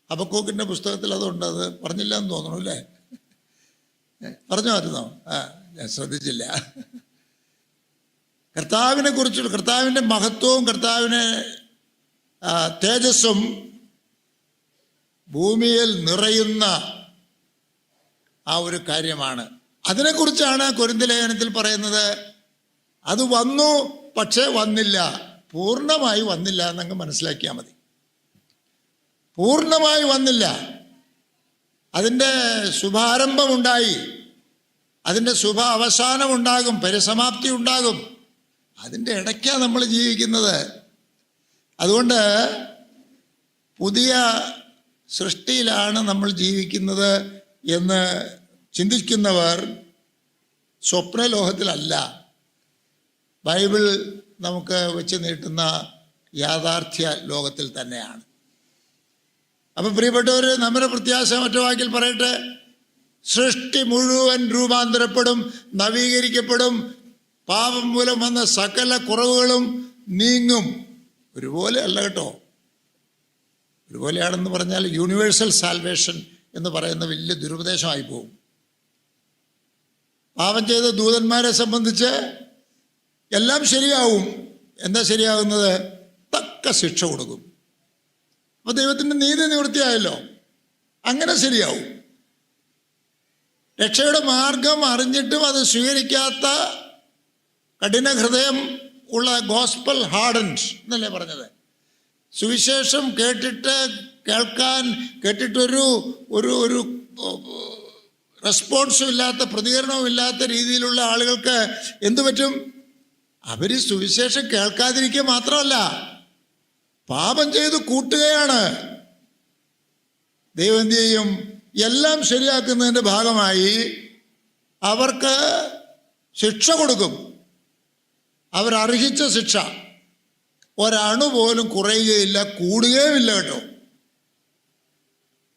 ഹബക്കൂക്കിൻ്റെ പുസ്തകത്തിൽ അതുണ്ട്. അത് പറഞ്ഞില്ല എന്ന് തോന്നുന്നു, അല്ലേ? പറഞ്ഞായിരുന്നോ? ഞാൻ ശ്രദ്ധിച്ചില്ല. കർത്താവിനെ കുറിച്ചുള്ള, കർത്താവിൻ്റെ മഹത്വവും കർത്താവിനെ തേജസ്സും ഭൂമിയിൽ നിറയുന്ന ആ ഒരു കാര്യമാണ്. അതിനെക്കുറിച്ചാണ് കൊരിന്ത്യർ ലേഖനത്തിൽ പറയുന്നത്. അത് വന്നു, പക്ഷേ വന്നില്ല, പൂർണ്ണമായി വന്നില്ല എന്നങ്ങ് മനസ്സിലാക്കിയാൽ മതി. പൂർണ്ണമായി വന്നില്ല. അതിൻ്റെ ശുഭാരംഭമുണ്ടായി, അതിൻ്റെ ശുഭ അവസാനമുണ്ടാകും, പരിസമാപ്തി ഉണ്ടാകും. അതിൻ്റെ ഇടയ്ക്കാണ് നമ്മൾ ജീവിക്കുന്നത്. അതുകൊണ്ട് പുതിയ സൃഷ്ടിയിലാണ് നമ്മൾ ജീവിക്കുന്നത് എന്ന് ചിന്തിക്കുന്നവർ സ്വപ്നലോകത്തിലല്ല, ബൈബിൾ നമുക്ക് വെച്ച് നീട്ടുന്ന യാഥാർത്ഥ്യ ലോകത്തിൽ തന്നെയാണ്. അപ്പം പ്രിയപ്പെട്ടവർ, നമ്മുടെ പ്രത്യാശ മറ്റു വാക്കിൽ പറയട്ടെ, സൃഷ്ടി മുഴുവൻ രൂപാന്തരപ്പെടും, നവീകരിക്കപ്പെടും. പാപം മൂലം വന്ന സകല കുറവുകളും നീങ്ങും. ഒരുപോലെ അല്ല കേട്ടോ. ഒരുപോലെയാണെന്ന് പറഞ്ഞാൽ യൂണിവേഴ്സൽ സാൽവേഷൻ എന്ന് പറയുന്ന വലിയ ദുരുപദേശമായി പോകും. പാപം ചെയ്ത ദൂതന്മാരെ സംബന്ധിച്ച് എല്ലാം ശരിയാവും. എന്താ ശരിയാകുന്നത്? തക്ക ശിക്ഷ കൊടുക്കും. അപ്പോൾ ദൈവത്തിൻ്റെ നീതി നിവൃത്തിയായല്ലോ, അങ്ങനെ ശരിയാവും. രക്ഷയുടെ മാർഗം അറിഞ്ഞിട്ടും അത് സ്വീകരിക്കാത്ത കഠിന ഹൃദയം ഉള്ള ഗോസ്പൽ ഹാർഡൻഡ് എന്നല്ലേ പറഞ്ഞത്. സുവിശേഷം കേട്ടിട്ടൊരു ഒരു റെസ്പോൺസും ഇല്ലാത്ത, പ്രതികരണവും ഇല്ലാത്ത രീതിയിലുള്ള ആളുകൾക്ക് എന്തു പറ്റും? അവർ സുവിശേഷം കേൾക്കാതിരിക്കുക മാത്രമല്ല, പാപം ചെയ്ത് കൂട്ടുകയാണ്. ദൈവം എന്ത് ചെയ്യും? എല്ലാം ശരിയാക്കുന്നതിൻ്റെ ഭാഗമായി അവർക്ക് ശിക്ഷ കൊടുക്കും. അവരർഹിച്ച ശിക്ഷ ഒരണു പോലും കുറയുകയില്ല, കൂടുകയുമില്ല കേട്ടോ.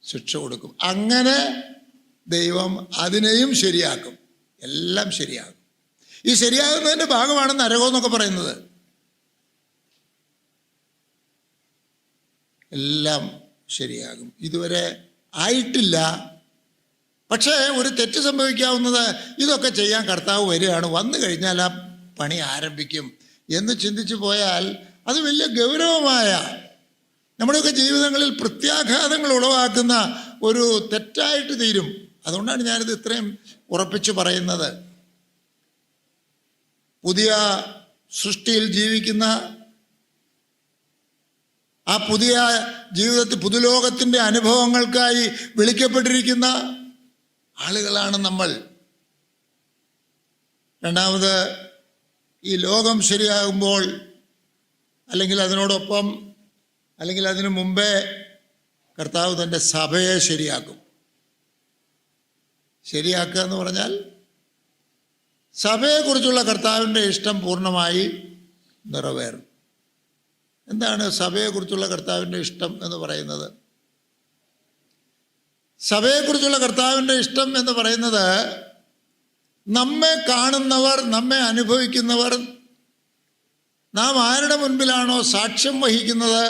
ശിക്ഷ കൊടുക്കും. അങ്ങനെ ദൈവം അതിനെയും ശരിയാക്കും. എല്ലാം ശരിയാകും. ഈ ശരിയാകുന്നതിൻ്റെ ഭാഗമാണ് നരകം എന്നൊക്കെ പറയുന്നത്. എല്ലാം ശരിയാകും. ഇതുവരെ ആയിട്ടില്ല. പക്ഷേ ഒരു തെറ്റ് സംഭവിക്കാവുന്നത് ഇതൊക്കെ ചെയ്യാൻ കർത്താവ് വരികയാണ്, വന്നു കഴിഞ്ഞാൽ ആ പണി ആരംഭിക്കും എന്ന് ചിന്തിച്ചു പോയാൽ അത് വലിയ ഗൗരവമായ നമ്മുടെയൊക്കെ ജീവിതങ്ങളിൽ പ്രത്യാഘാതങ്ങൾ ഉളവാക്കുന്ന ഒരു തെറ്റായിട്ട് തീരും. അതുകൊണ്ടാണ് ഞാനിത് ഇത്രയും ഉറപ്പിച്ച് പറയുന്നത്. പുതിയ സൃഷ്ടിയിൽ ജീവിക്കുന്ന, ആ പുതിയ ജീവിതത്തിൽ പുതുലോകത്തിൻ്റെ അനുഭവങ്ങൾക്കായി വിളിക്കപ്പെട്ടിരിക്കുന്ന ആളുകളാണ് നമ്മൾ. രണ്ടാമത്, ഈ ലോകം ശരിയാകുമ്പോൾ, അല്ലെങ്കിൽ അതിനോടൊപ്പം, അല്ലെങ്കിൽ അതിനു മുമ്പേ കർത്താവ് തൻ്റെ സഭയെ ശരിയാക്കും. ശരിയാക്കുക എന്ന് പറഞ്ഞാൽ സഭയെക്കുറിച്ചുള്ള കർത്താവിൻ്റെ ഇഷ്ടം പൂർണ്ണമായി നിറവേറും. എന്താണ് സഭയെക്കുറിച്ചുള്ള കർത്താവിൻ്റെ ഇഷ്ടം എന്ന് പറയുന്നത്? സഭയെക്കുറിച്ചുള്ള കർത്താവിൻ്റെ ഇഷ്ടം എന്ന് പറയുന്നത്, നമ്മെ കാണുന്നവർ, നമ്മെ അനുഭവിക്കുന്നവർ, നാം ആരുടെ മുൻപിലാണോ സാക്ഷ്യം വഹിക്കുന്നത്,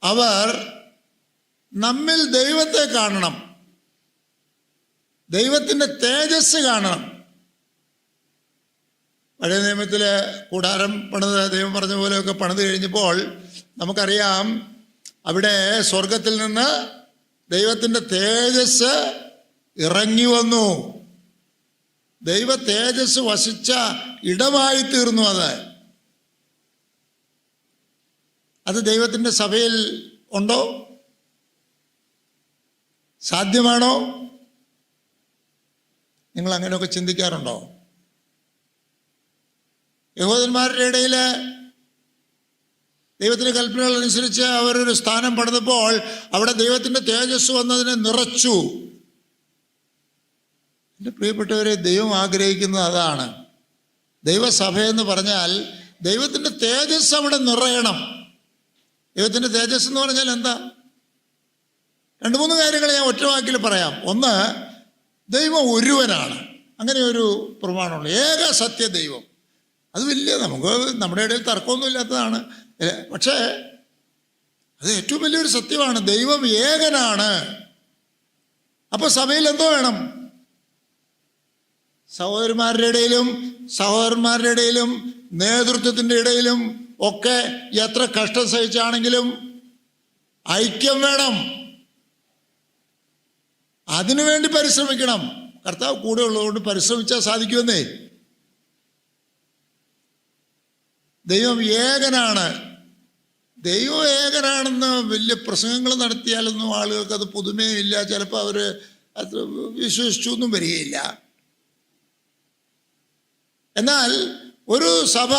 അവർ നമ്മിൽ ദൈവത്തെ കാണണം, ദൈവത്തിൻ്റെ തേജസ് കാണണം. പഴയ നിയമത്തിൽ കൂടാരം പണിത് ദൈവം പറഞ്ഞ പോലെയൊക്കെ പണിത് കഴിഞ്ഞപ്പോൾ നമുക്കറിയാം, അവിടെ സ്വർഗത്തിൽ നിന്ന് ദൈവത്തിൻ്റെ തേജസ് ഇറങ്ങി വന്നു. ദൈവ തേജസ് വസിച്ച ഇടമായി തീർന്നു. അത് ദൈവത്തിൻ്റെ സഭയിൽ ഉണ്ടോ? സാധ്യമാണോ? നിങ്ങൾ അങ്ങനെയൊക്കെ ചിന്തിക്കാറുണ്ടോ? യഹൂദന്മാരുടെ ഇടയിൽ ദൈവത്തിൻ്റെ കൽപ്പനകളനുസരിച്ച് അവരൊരു സ്ഥാനം പണിതപ്പോൾ അവിടെ ദൈവത്തിൻ്റെ തേജസ് വന്നതിനെ നിറച്ചു. എൻ്റെ പ്രിയപ്പെട്ടവരെ, ദൈവം ആഗ്രഹിക്കുന്നത് അതാണ്. ദൈവസഭയെന്ന് പറഞ്ഞാൽ ദൈവത്തിൻ്റെ തേജസ് അവിടെ നിറയണം. ദൈവത്തിൻ്റെ തേജസ് എന്ന് പറഞ്ഞാൽ എന്താ? 2-3 കാര്യങ്ങൾ ഞാൻ ഒറ്റ വാക്കിൽ പറയാം. ഒന്ന്, ദൈവം ഒരുവനാണ്. അങ്ങനെ ഒരു പ്രമാണമുള്ളൂ. ഏക സത്യ ദൈവം. അത് വലിയ, നമുക്ക് നമ്മുടെ ഇടയിൽ തർക്കമൊന്നും ഇല്ലാത്തതാണ്. പക്ഷേ അത് ഏറ്റവും വലിയൊരു സത്യമാണ്. ദൈവം ഏകനാണ്. അപ്പോൾ സഭയിൽ എന്തോ വേണം? സഹോദരന്മാരുടെ ഇടയിലും നേതൃത്വത്തിൻ്റെ ഇടയിലും ഒക്കെ എത്ര കഷ്ടം സഹിച്ചാണെങ്കിലും ഐക്യം വേണം. അതിനുവേണ്ടി പരിശ്രമിക്കണം. കർത്താവ് കൂടെ ഉള്ളതുകൊണ്ട് പരിശ്രമിച്ചാൽ സാധിക്കുമെന്നേ. ദൈവം ഏകനാണ്. ദൈവം ഏകനാണെന്ന് വലിയ പ്രസംഗങ്ങൾ നടത്തിയാലൊന്നും ആളുകൾക്ക് അത് പുതുമയില്ല. ചിലപ്പോൾ അവർ അത് വിശ്വസിച്ചു ഒന്നും വരികയില്ല. എന്നാൽ ഒരു സഭ,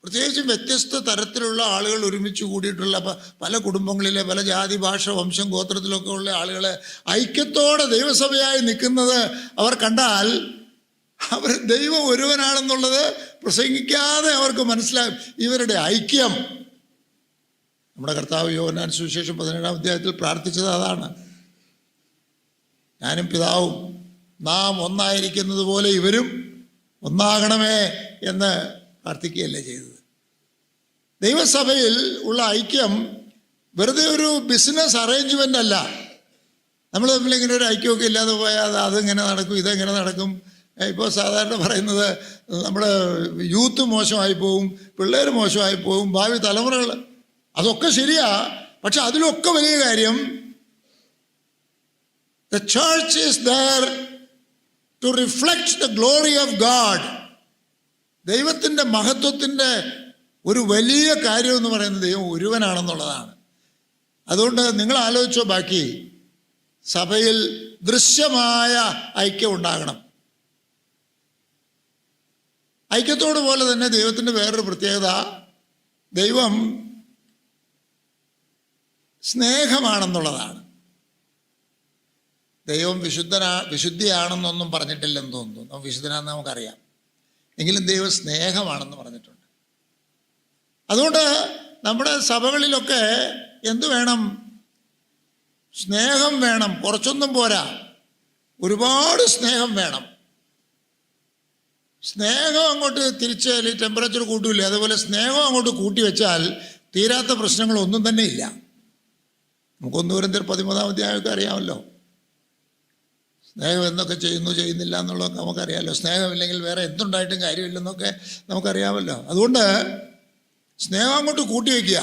പ്രത്യേകിച്ചും വ്യത്യസ്ത തരത്തിലുള്ള ആളുകൾ ഒരുമിച്ച് കൂടിയിട്ടുള്ള പല കുടുംബങ്ങളിലെ, പല ജാതി, ഭാഷ, വംശം, ഗോത്രത്തിലൊക്കെ ഉള്ള ആളുകളെ ഐക്യത്തോടെ ദൈവസഭയായി നിൽക്കുന്നത് അവർ കണ്ടാൽ അവർ ദൈവം ഒരുവനാണെന്നുള്ളത് പ്രസംഗിക്കാതെ അവർക്ക് മനസ്സിലാകും. ഇവരുടെ ഐക്യം, നമ്മുടെ കർത്താവ് യോഹന്നാൻ സുവിശേഷം 17-ാം അധ്യായത്തിൽ പ്രാർത്ഥിച്ചത് അതാണ്. ഞാനും പിതാവും നാം ഒന്നായിരിക്കുന്നത് പോലെ ഇവരും ഒന്നാകണമേ എന്ന് പ്രാർത്ഥിക്കുകയല്ലേ ചെയ്തത്. ദൈവസഭയിൽ ഉള്ള ഐക്യം വെറുതെ ഒരു ബിസിനസ് അറേഞ്ച്മെൻ്റ് അല്ല. നമ്മൾ തമ്മിലിങ്ങനെ ഒരു ഐക്യമൊക്കെ ഇല്ലാതെ പോയാൽ അതിങ്ങനെ നടക്കും, ഇതെങ്ങനെ നടക്കും. ഇപ്പോൾ സാധാരണ പറയുന്നത് നമ്മുടെ യൂത്ത് മോശമായി പോവും, പിള്ളേർ മോശമായി പോവും, ഭാവി തലമുറകൾ. അതൊക്കെ ശരിയാ. പക്ഷെ അതിലൊക്കെ വലിയ കാര്യം, the church is there to reflect the glory of God. ദൈവത്തിൻ്റെ മഹത്വത്തിൻ്റെ ഒരു വലിയ കാര്യം എന്ന് പറയുന്നത് ദൈവം ഒരുവനാണെന്നുള്ളതാണ്. അതുകൊണ്ട് നിങ്ങൾ ആലോചിച്ചോ, ബാക്കി സഭയിൽ ദൃശ്യമായ ഐക്യം ഉണ്ടാകണം. ഐക്യത്തോട് പോലെ തന്നെ ദൈവത്തിൻ്റെ വേറൊരു പ്രത്യേകത, ദൈവം സ്നേഹമാണെന്നുള്ളതാണ്. ദൈവം വിശുദ്ധിയാണെന്നൊന്നും പറഞ്ഞിട്ടില്ലെന്ന് തോന്നുന്നു. വിശുദ്ധനാണെന്ന് നമുക്കറിയാം. എങ്കിലും ദൈവം സ്നേഹമാണെന്ന് പറഞ്ഞിട്ടുണ്ട്. അതുകൊണ്ട് നമ്മുടെ സഭകളിലൊക്കെ എന്തു വേണം? സ്നേഹം വേണം. കുറച്ചൊന്നും പോരാ. ഒരുപാട് സ്നേഹം വേണം. സ്നേഹം അങ്ങോട്ട് തിരിച്ച് ടെമ്പറേച്ചർ കൂട്ടില്ലേ, അതുപോലെ സ്നേഹം അങ്ങോട്ട് കൂട്ടി വെച്ചാൽ തീരാത്ത പ്രശ്നങ്ങളൊന്നും തന്നെ ഇല്ല. നമുക്ക് 1 കൊരിന്ത്യർ 13-ാം അധ്യായമൊക്കെ അറിയാമല്ലോ. സ്നേഹം എന്തൊക്കെ ചെയ്യുന്നു ചെയ്യുന്നില്ല എന്നുള്ളതൊക്കെ നമുക്കറിയാമല്ലോ. സ്നേഹമില്ലെങ്കിൽ വേറെ എന്തുണ്ടായിട്ടും കാര്യമില്ലെന്നൊക്കെ നമുക്കറിയാമല്ലോ. അതുകൊണ്ട് സ്നേഹം അങ്ങോട്ട് കൂട്ടി വയ്ക്കുക.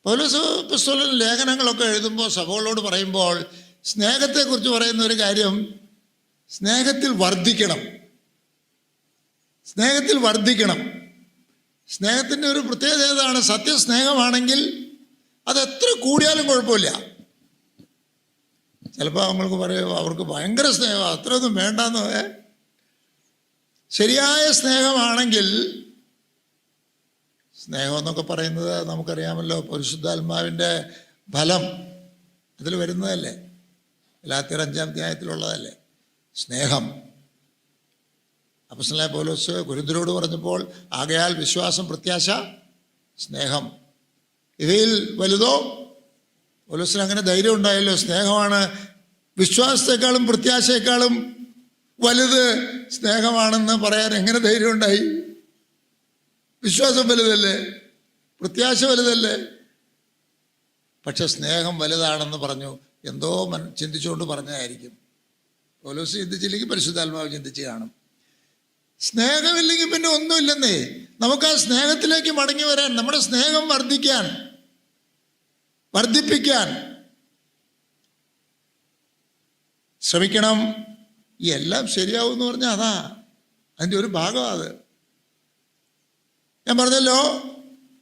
പൗലോസ് അപ്പോസ്തലൻ ലേഖനങ്ങളൊക്കെ എഴുതുമ്പോൾ സഭകളോട് പറയുമ്പോൾ സ്നേഹത്തെക്കുറിച്ച് പറയുന്ന ഒരു കാര്യം, സ്നേഹത്തിൽ വർദ്ധിക്കണം. സ്നേഹത്തിൽ വർദ്ധിക്കണം. സ്നേഹത്തിൻ്റെ ഒരു പ്രത്യേകത ഏതാണ്? സത്യസ്നേഹമാണെങ്കിൽ അത് എത്ര കൂടിയാലും കുഴപ്പമില്ല. ചിലപ്പോൾ നമ്മൾക്ക് പറയും അവർക്ക് ഭയങ്കര സ്നേഹം, അത്രയൊന്നും വേണ്ടെന്ന്. ശരിയായ സ്നേഹമാണെങ്കിൽ, സ്നേഹം എന്നൊക്കെ പറയുന്നത് നമുക്കറിയാമല്ലോ, പരിശുദ്ധാത്മാവിൻ്റെ ഫലം അതിൽ വരുന്നതല്ലേ, ഗലാത്യർ 5-ാം അധ്യായത്തിലുള്ളതല്ലേ സ്നേഹം. അപ്പോസ്തലനായ പൗലോസ് കൊരിന്ത്യരോട് പറഞ്ഞപ്പോൾ, ആകയാൽ വിശ്വാസം, പ്രത്യാശ, സ്നേഹം, ഇവയിൽ വലുതോ? പൗലോസിന് അങ്ങനെ ധൈര്യം ഉണ്ടായല്ലോ. സ്നേഹമാണ് വിശ്വാസത്തെക്കാളും പ്രത്യാശയെക്കാളും വലുത് സ്നേഹമാണെന്ന് പറയാൻ എങ്ങനെ ധൈര്യം ഉണ്ടായി? വിശ്വാസം വലുതല്ലേ, പ്രത്യാശ വലുതല്ലേ? പക്ഷെ സ്നേഹം വലുതാണെന്ന് പറഞ്ഞു. എന്തോ ചിന്തിച്ചുകൊണ്ട് പറഞ്ഞതായിരിക്കും. പൗലോസ് ചിന്തിച്ചില്ലെങ്കിൽ പരിശുദ്ധാത്മാവ് ചിന്തിച്ച് കാണും. സ്നേഹമില്ലെങ്കിൽ പിന്നെ ഒന്നുമില്ലെന്നേ. നമുക്ക് ആ സ്നേഹത്തിലേക്ക് മടങ്ങി വരാൻ, നമ്മുടെ സ്നേഹം വർദ്ധിപ്പിക്കാൻ ശ്രമിക്കണം. ഈ എല്ലാം ശരിയാവും എന്ന് പറഞ്ഞാൽ അതാ അതിൻ്റെ ഒരു ഭാഗമാണ് അത്. ഞാൻ പറഞ്ഞല്ലോ,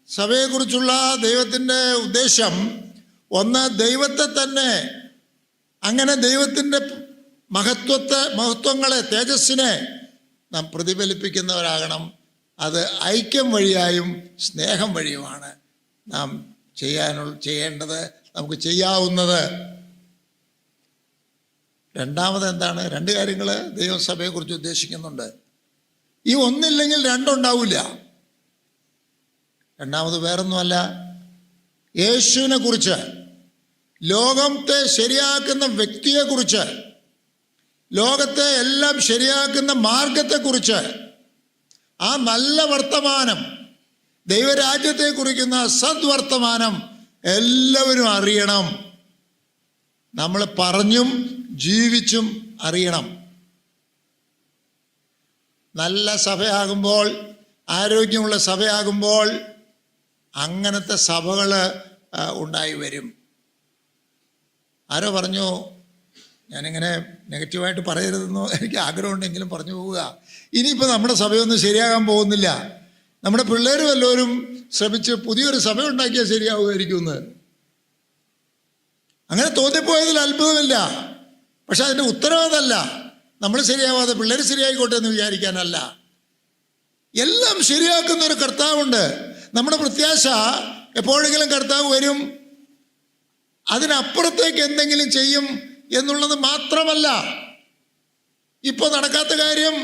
സഭയെക്കുറിച്ചുള്ള ദൈവത്തിൻ്റെ ഉദ്ദേശം ഒന്ന്, ദൈവത്തെ തന്നെ, അങ്ങനെ ദൈവത്തിൻ്റെ മഹത്വങ്ങളെ, തേജസ്സിനെ നാം പ്രതിഫലിപ്പിക്കുന്നവരാകണം. അത് ഐക്യം വഴിയായും സ്നേഹം വഴിയുമാണ് നാം ചെയ്യേണ്ടത്, നമുക്ക് ചെയ്യാവുന്നത്. രണ്ടാമത് എന്താണ്? 2 കാര്യങ്ങൾ ദൈവസഭയെക്കുറിച്ച് ഉദ്ദേശിക്കുന്നുണ്ട്. ഈ ഒന്നില്ലെങ്കിൽ രണ്ടുണ്ടാവില്ല. രണ്ടാമത് വേറൊന്നുമല്ല, യേശുവിനെ കുറിച്ച്, ലോകത്തെ ശരിയാക്കുന്ന വ്യക്തിയെക്കുറിച്ച്, ലോകത്തെ എല്ലാം ശരിയാക്കുന്ന മാർഗത്തെക്കുറിച്ച്, ആ നല്ല വർത്തമാനം, ദൈവരാജ്യത്തെ കുറിക്കുന്ന സദ്വർത്തമാനം എല്ലാവരും അറിയണം. നമ്മൾ പറഞ്ഞും ജീവിച്ചും അറിയണം. നല്ല സഭയാകുമ്പോൾ, ആരോഗ്യമുള്ള സഭയാകുമ്പോൾ അങ്ങനത്തെ സഭകൾ ഉണ്ടായി വരും. ആരോ പറഞ്ഞു, ഞാനിങ്ങനെ നെഗറ്റീവായിട്ട് പറയരുതെന്നോ എനിക്ക് ആഗ്രഹമുണ്ടെങ്കിലും പറഞ്ഞു പോവുക, ഇനിയിപ്പോൾ നമ്മുടെ സഭയൊന്നും ശരിയാകാൻ പോകുന്നില്ല, നമ്മുടെ പിള്ളേർ വല്ലവരും ശ്രമിച്ച് പുതിയൊരു സഭ ഉണ്ടാക്കിയാൽ ശരിയാവുമായിരിക്കുമെന്ന്. അങ്ങനെ തോന്നിപ്പോയതിൽ അത്ഭുതമില്ല. പക്ഷെ അതിൻ്റെ ഉത്തരവ് അതല്ല. നമ്മൾ ശരിയാവാതെ പിള്ളേർ ശരിയായിക്കോട്ടെ എന്ന് വിചാരിക്കാനല്ല. എല്ലാം ശരിയാക്കുന്ന ഒരു കർത്താവുണ്ട്. നമ്മുടെ പ്രത്യാശ എപ്പോഴെങ്കിലും കർത്താവ് വരും, അതിനപ്പുറത്തേക്ക് എന്തെങ്കിലും ചെയ്യും എന്നുള്ളത് മാത്രമല്ല. ഇപ്പോൾ നടക്കാത്ത കാര്യം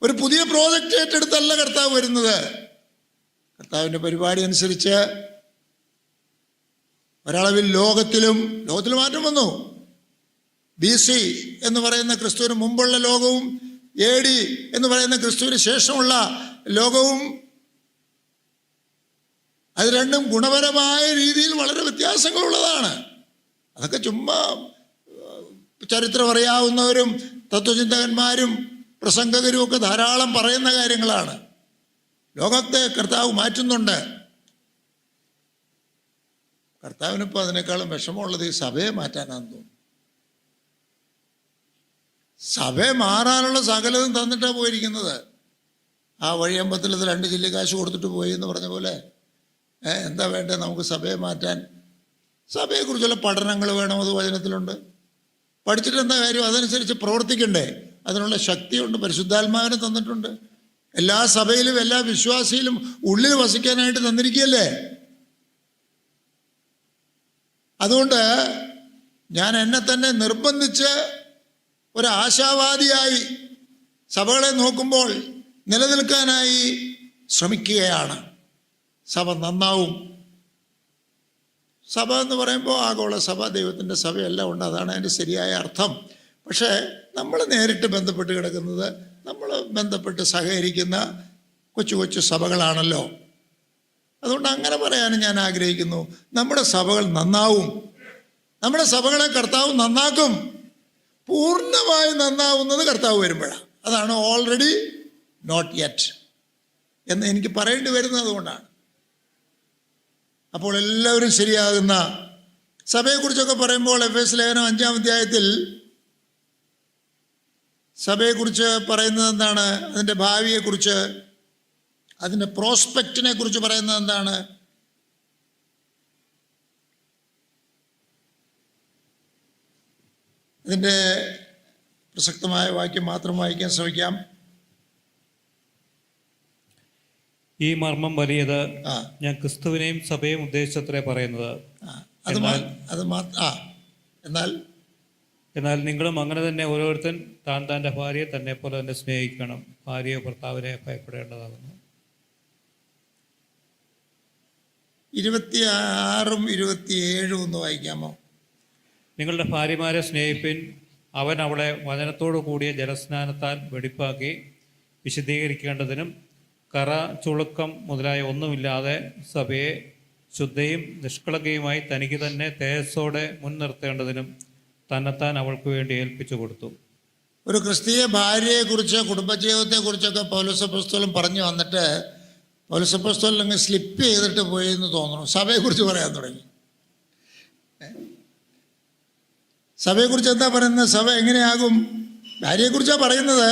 ഒരു പുതിയ പ്രോജക്റ്റ് ഏറ്റെടുത്തല്ല കർത്താവ് വരുന്നത്. കർത്താവിൻ്റെ പരിപാടി അനുസരിച്ച് ഒരളവിൽ ലോകത്തിൽ മാറ്റം വന്നു. BC എന്ന് പറയുന്ന ക്രിസ്തുവിന് മുമ്പുള്ള ലോകവും AD എന്ന് പറയുന്ന ക്രിസ്തുവിന് ശേഷമുള്ള ലോകവും, അത് രണ്ടും ഗുണപരമായ രീതിയിൽ വളരെ വ്യത്യാസങ്ങളുള്ളതാണ്. അതൊക്കെ ചുമ്മാ ചരിത്രം അറിയാവുന്നവരും തത്വചിന്തകന്മാരും പ്രസംഗകരും ഒക്കെ ധാരാളം പറയുന്ന കാര്യങ്ങളാണ്. ലോകത്തെ കർത്താവ് മാറ്റുന്നുണ്ട്. കർത്താവിനിപ്പോൾ അതിനേക്കാളും വിഷമമുള്ളത് ഈ സഭയെ മാറ്റാനാണെന്ന് തോന്നുന്നു. സഭയെ മാറാനുള്ള സകലതും തന്നിട്ടാണ് പോയിരിക്കുന്നത്. ആ വഴിയമ്പത്തിൽ 2 ചില്ലിക്കാശ് കൊടുത്തിട്ട് പോയി എന്ന് പറഞ്ഞ പോലെ, എന്താ വേണ്ടത് നമുക്ക് സഭയെ മാറ്റാൻ? സഭയെക്കുറിച്ചുള്ള പഠനങ്ങൾ വേണം, അത് വചനത്തിലുണ്ട്. പഠിച്ചിട്ട് എന്താ കാര്യം? അതനുസരിച്ച് പ്രവർത്തിക്കണ്ടേ? അതിനുള്ള ശക്തിയുണ്ട്, പരിശുദ്ധാത്മാവിനെ തന്നിട്ടുണ്ട്. എല്ലാ സഭയിലും എല്ലാ വിശ്വാസിയിലും ഉള്ളിൽ വസിക്കാനായിട്ട് തന്നിരിക്കുകയല്ലേ. അതുകൊണ്ട് ഞാൻ എന്നെ തന്നെ നിർബന്ധിച്ച് ഒരു ആശാവാദിയായി സഭകളെ നോക്കുമ്പോൾ നിലനിൽക്കാനായി ശ്രമിക്കുകയാണ്. സഭ നന്നാവും, സഭ എന്ന് പറയുമ്പോൾ ആഗോള സഭ, ദൈവത്തിൻ്റെ സഭയെല്ലാം ഉണ്ട്, അതാണ് അതിൻ്റെ ശരിയായ അർത്ഥം. പക്ഷേ നമ്മൾ നേരിട്ട് ബന്ധപ്പെട്ട് കിടക്കുന്നത്, നമ്മൾ ബന്ധപ്പെട്ട് സഹകരിക്കുന്ന കൊച്ചു കൊച്ചു സഭകളാണല്ലോ. അതുകൊണ്ട് അങ്ങനെ പറയാനും ഞാൻ ആഗ്രഹിക്കുന്നു. നമ്മുടെ സഭകൾ നന്നാവും, നമ്മുടെ സഭകളെ കർത്താവ് നന്നാക്കും. പൂർണ്ണമായി നന്നാവുന്നത് കർത്താവ് വരുമ്പോഴാണ്. അതാണ് ഓൾറെഡി നോട്ട് യെറ്റ് എന്ന് എനിക്ക് പറയേണ്ടി വരുന്നത് അതുകൊണ്ടാണ്. അപ്പോൾ എല്ലാവരും ശരിയാകുന്ന സഭയെക്കുറിച്ചൊക്കെ പറയുമ്പോൾ എഫേസ്യ ലേഖനം 5-ാം അധ്യായത്തിൽ സഭയെക്കുറിച്ച് പറയുന്നത് എന്താണ്? അതിൻ്റെ ഭാവിയെക്കുറിച്ച്, അതിൻ്റെ പ്രോസ്പെക്റ്റിനെ കുറിച്ച് പറയുന്നത് എന്താണ്? അതിൻ്റെ പ്രസക്തമായ വാക്യം മാത്രം വായിക്കാൻ ശ്രമിക്കാം. ഈ മർമ്മം വലിയത്, ഞാൻ ക്രിസ്തുവിനെയും സഭയും ഉദ്ദേശിച്ചത്രേ പറയുന്നത്. എന്നാൽ നിങ്ങളും അങ്ങനെ തന്നെ ഓരോരുത്തൻ താൻ തൻ്റെ ഭാര്യയെ തന്നെ പോലെ തന്നെ സ്നേഹിക്കണം. ഭാര്യയോ ഭർത്താവിനെ ഭയപ്പെടേണ്ടതാകുന്നു. 26ഉം 27ഉം ഒന്ന് വായിക്കാമോ? നിങ്ങളുടെ ഭാര്യമാരെ സ്നേഹിപ്പിൻ. അവൻ അവളെ വചനത്തോടു കൂടിയ ജലസ്നാനത്താൽ വെടിപ്പാക്കി വിശദീകരിക്കേണ്ടതിനും കറ, ചുളുക്കം മുതലായ ഒന്നുമില്ലാതെ സഭയെ ശുദ്ധയും നിഷ്കളങ്കയുമായി തനിക്ക് തന്നെ തേജസ്സോടെ മുൻനിർത്തേണ്ടതിനും തന്നെത്താൻ അവൾക്ക് വേണ്ടി ഏൽപ്പിച്ചു കൊടുത്തു. ഒരു ക്രിസ്തീയ ഭാര്യയെക്കുറിച്ച്, കുടുംബജീവിതത്തെക്കുറിച്ചൊക്കെ പൗലോസപ്പോസ്തലൻ പറഞ്ഞു വന്നിട്ട് പൗലോസപ്പോസ്തലൻ അങ്ങ് സ്ലിപ്പ് ചെയ്തിട്ട് പോയി എന്ന് തോന്നുന്നു. സഭയെക്കുറിച്ച് പറയാൻ തുടങ്ങി. സഭയെക്കുറിച്ച് എന്താ പറയുന്നത്? സഭ എങ്ങനെയാകും? ഭാര്യയെക്കുറിച്ചാണ് പറയുന്നത്,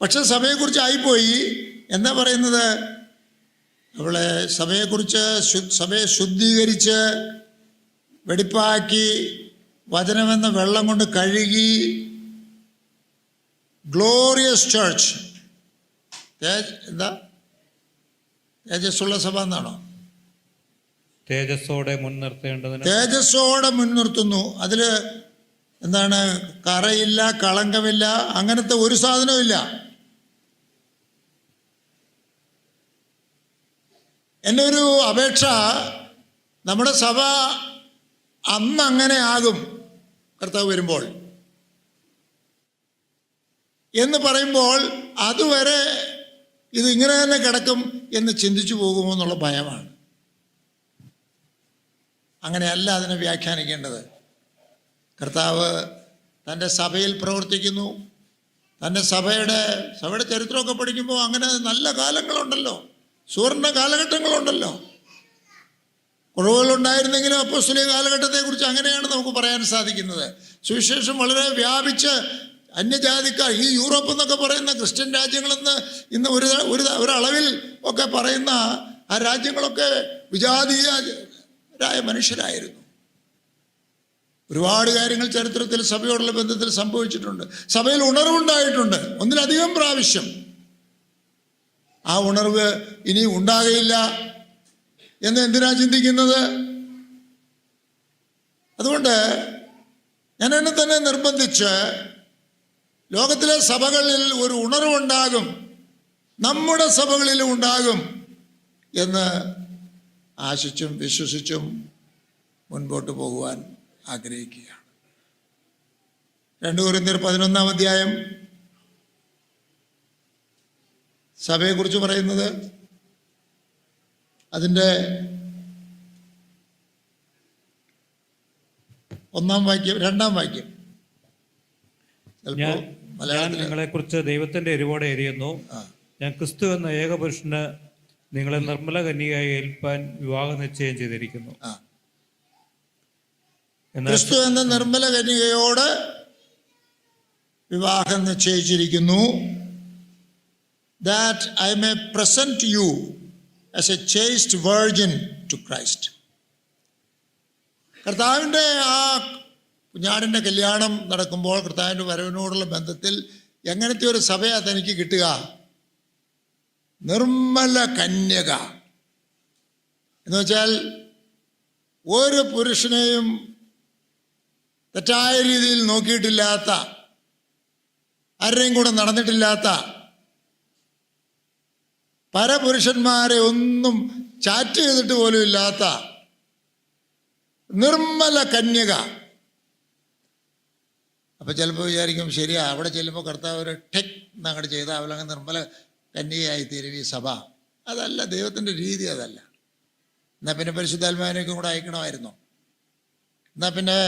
പക്ഷെ സഭയെക്കുറിച്ച് ആയിപ്പോയി. എന്താ പറയുന്നത്? അവളെ സഭയെക്കുറിച്ച്, സഭയെ ശുദ്ധീകരിച്ച് വെടിപ്പാക്കി വചനമെന്ന വെള്ളം കൊണ്ട് കഴുകി, ഗ്ലോറിയസ് ചർച്ച്, എന്താ തേജസ്സുള്ള സഭ എന്നാണോ? തേജസ്സോടെ മുൻനിർത്തേണ്ടതിന്, തേജസ്സോടെ മുൻനിർത്തുന്നു. അതിൽ എന്താണ്? കറയില്ല, കളങ്കമില്ല, അങ്ങനത്തെ ഒരു സാധനവും ഇല്ല. എൻ്റെ ഒരു അപേക്ഷ, നമ്മുടെ സഭ അന്ന് അങ്ങനെ ആകും കർത്താവ് വരുമ്പോൾ എന്ന് പറയുമ്പോൾ അതുവരെ ഇത് ഇങ്ങനെ തന്നെ കിടക്കും എന്ന് ചിന്തിച്ചു പോകുമോ എന്നുള്ള ഭയമാണ്. അങ്ങനെയല്ല അതിനെ വ്യാഖ്യാനിക്കേണ്ടത്. കർത്താവ് തൻ്റെ സഭയിൽ പ്രവർത്തിക്കുന്നു. തൻ്റെ സഭയുടെ ചരിത്രമൊക്കെ പഠിക്കുമ്പോൾ അങ്ങനെ നല്ല കാലങ്ങളുണ്ടല്ലോ, സുവർണ്ണ കാലഘട്ടങ്ങളുണ്ടല്ലോ. കുറവുകളുണ്ടായിരുന്നെങ്കിലും അപ്പോസ്തലിക കാലഘട്ടത്തെക്കുറിച്ച് അങ്ങനെയാണ് നമുക്ക് പറയാൻ സാധിക്കുന്നത്. സുവിശേഷം വളരെ വ്യാപിച്ച് അന്യജാതിക്കാർ, ഈ യൂറോപ്പ് എന്നൊക്കെ പറയുന്ന ക്രിസ്ത്യൻ രാജ്യങ്ങളെന്ന് ഇന്ന് ഒരളവിൽ ഒക്കെ പറയുന്ന ആ രാജ്യങ്ങളൊക്കെ വിജാതീയരായ മനുഷ്യരായിരുന്നു. ഒരുപാട് കാര്യങ്ങൾ ചരിത്രത്തിൽ സഭയോടുള്ള ബന്ധത്തിൽ സംഭവിച്ചിട്ടുണ്ട്. സഭയിൽ ഉണർവുണ്ടായിട്ടുണ്ട് ഒന്നിലധികം പ്രാവശ്യം. ആ ഉണർവ് ഇനി ഉണ്ടാകയില്ല എന്ന് എന്തിനാ ചിന്തിക്കുന്നത്? അതുകൊണ്ട് ഞാൻ എന്നെ തന്നെ നിർബന്ധിച്ച് ലോകത്തിലെ സഭകളിൽ ഒരു ഉണർവുണ്ടാകും, നമ്മുടെ സഭകളിലും ഉണ്ടാകും എന്ന് ആശിച്ചും വിശ്വസിച്ചും മുൻപോട്ട് പോകുവാൻ ആഗ്രഹിക്കുകയാണ്. 2 കൊരിന്ത്യർ 11-ാം അധ്യായം സഭയെക്കുറിച്ച് പറയുന്നത്, അതിൻ്റെ 1-ാം വാക്യം 2-ാം വാക്യം. ഞാൻ നിങ്ങളെക്കുറിച്ച് ദൈവത്തിൻ്റെ എരിവോടെ എരിയുന്നു. ഞാൻ ക്രിസ്തു എന്ന ഏകപുരുഷന് നിങ്ങളെ നിർമ്മല കന്യകയായി ഏൽപ്പാൻ വിവാഹ നിശ്ചയം ചെയ്തിരിക്കുന്നു. ക്രിസ്തു എന്ന നിർമ്മല കന്യകയോട് വിവാഹം നിശ്ചയിച്ചിരിക്കുന്നു. That I may present you as a chaste virgin to Christ. കർത്താവിൻ്റെ ആ കുഞ്ഞാടിൻ്റെ കല്യാണം നടക്കുമ്പോൾ കർത്താവിൻ്റെ വരവിനോടുള്ള ബന്ധത്തിൽ എങ്ങനത്തെ ഒരു സഭയാണ് തനിക്ക് കിട്ടുക? നിർമ്മല കന്യക എന്ന് വെച്ചാൽ ഒരു പുരുഷനെയും തെറ്റായ രീതിയിൽ നോക്കിയിട്ടില്ലാത്ത, ആരുടെയും കൂടെ നടന്നിട്ടില്ലാത്ത, പരപുരുഷന്മാരെ ഒന്നും ചാറ്റ് ചെയ്തിട്ട് പോലും ഇല്ലാത്ത നിർമ്മല കന്യക. അപ്പം ചിലപ്പോൾ വിചാരിക്കും ശരിയാ, അവിടെ ചെല്ലുമ്പോൾ കർത്താവ് ഒരു ടെക് എന്നങ്ങോട്ട് ചെയ്താൽ അവലങ്ങ് നിർമ്മല കന്യകയായി തീരും ഈ സഭ. അതല്ല, ദൈവത്തിൻ്റെ രീതി അതല്ല. എന്നാൽ പിന്നെ പരിശുദ്ധാത്മാവിനേക്കും കൂടെ അയക്കണമായിരുന്നു. എന്നാൽ പിന്നെ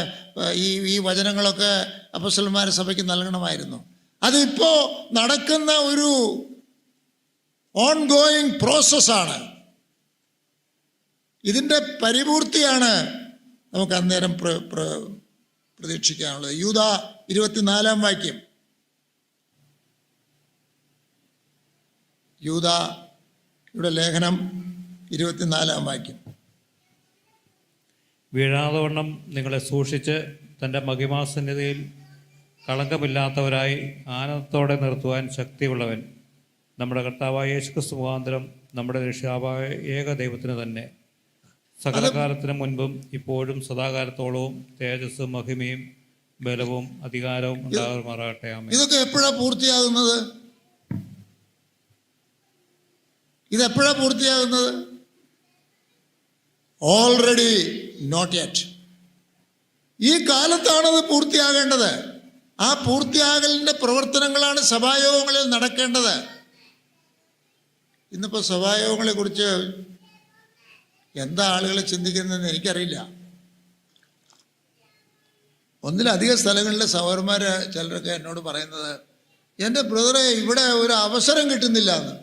ഈ വചനങ്ങളൊക്കെ അപ്പോസ്തലന്മാരെ സഭയ്ക്ക് നൽകണമായിരുന്നു. അതിപ്പോൾ നടക്കുന്ന ഒരു ഓൺ ഗോയിങ് പ്രോസസ്സാണ്. ഇതിൻ്റെ പരിപൂർത്തിയാണ് നമുക്ക് അന്നേരം പ്രതീക്ഷിക്കാനുള്ളത്. യൂദാ 24-ാം വാക്യം. യൂദായുടെ ലേഖനം 24-ാം വാക്യം. വീഴാതവണ്ണം നിങ്ങളെ സൂക്ഷിച്ച് തൻ്റെ മഹിമാസന്നിധിയിൽ കളങ്കമില്ലാത്തവരായി ആനന്ദത്തോടെ നിർത്തുവാൻ ശക്തിയുള്ളവൻ നമ്മുടെ കർത്താവായ യേശുക്രിസ്തു മുഖാന്തരം നമ്മുടെ രക്ഷാവായ ഏക ദൈവത്തിന് തന്നെ സകലകാലത്തിന് മുൻപും ഇപ്പോഴും സദാകാലത്തോളവും തേജസ്സും മഹിമയും ബലവും അധികാരവും ഉണ്ടാകുമാറാകട്ടെ. ആമേൻ. ഇതൊക്കെ എപ്പോഴാണ് പൂർത്തിയാകുന്നത്? ഇതെപ്പോഴാണ് പൂർത്തിയാകുന്നത്? Already, not yet. ഈ കാലത്താണത് പൂർത്തിയാകേണ്ടത്. ആ പൂർത്തിയാകലിൻ്റെ പ്രവർത്തനങ്ങളാണ് സഭായോഗങ്ങളിൽ നടക്കേണ്ടത്. ഇന്നിപ്പോൾ സഭായോഗങ്ങളെക്കുറിച്ച് എന്താ ആളുകൾ ചിന്തിക്കുന്നതെന്ന് എനിക്കറിയില്ല. ഒന്നിലധികം സ്ഥലങ്ങളിലെ സഹോദരന്മാർ ചിലരൊക്കെ എന്നോട് പറയുന്നത്, എൻ്റെ ബ്രദറെ ഇവിടെ ഒരു അവസരം കിട്ടുന്നില്ല എന്ന്.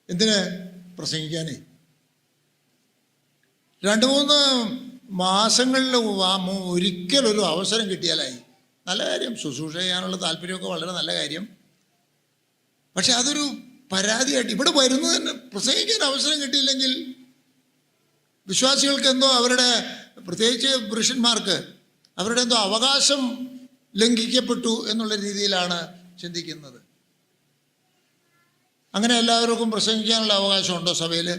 എന്തിന്? പ്രസംഗിക്കാനേ. 2-3 മാസങ്ങളിൽ ഒരിക്കലൊരു അവസരം കിട്ടിയാലായി. നല്ല കാര്യം, ശുശ്രൂഷ ചെയ്യാനുള്ള താല്പര്യമൊക്കെ വളരെ നല്ല കാര്യം. പക്ഷെ അതൊരു പരാതിയായിട്ട് ഇവിടെ വരുന്നത് തന്നെ. പ്രസംഗിക്കാൻ അവസരം കിട്ടിയില്ലെങ്കിൽ വിശ്വാസികൾക്ക് എന്തോ അവരുടെ, പ്രത്യേകിച്ച് പുരുഷന്മാർക്ക് അവരുടെ എന്തോ അവകാശം ലംഘിക്കപ്പെട്ടു എന്നുള്ള രീതിയിലാണ് ചിന്തിക്കുന്നത്. അങ്ങനെ എല്ലാവർക്കും പ്രസംഗിക്കാനുള്ള അവകാശമുണ്ടോ സഭയിൽ?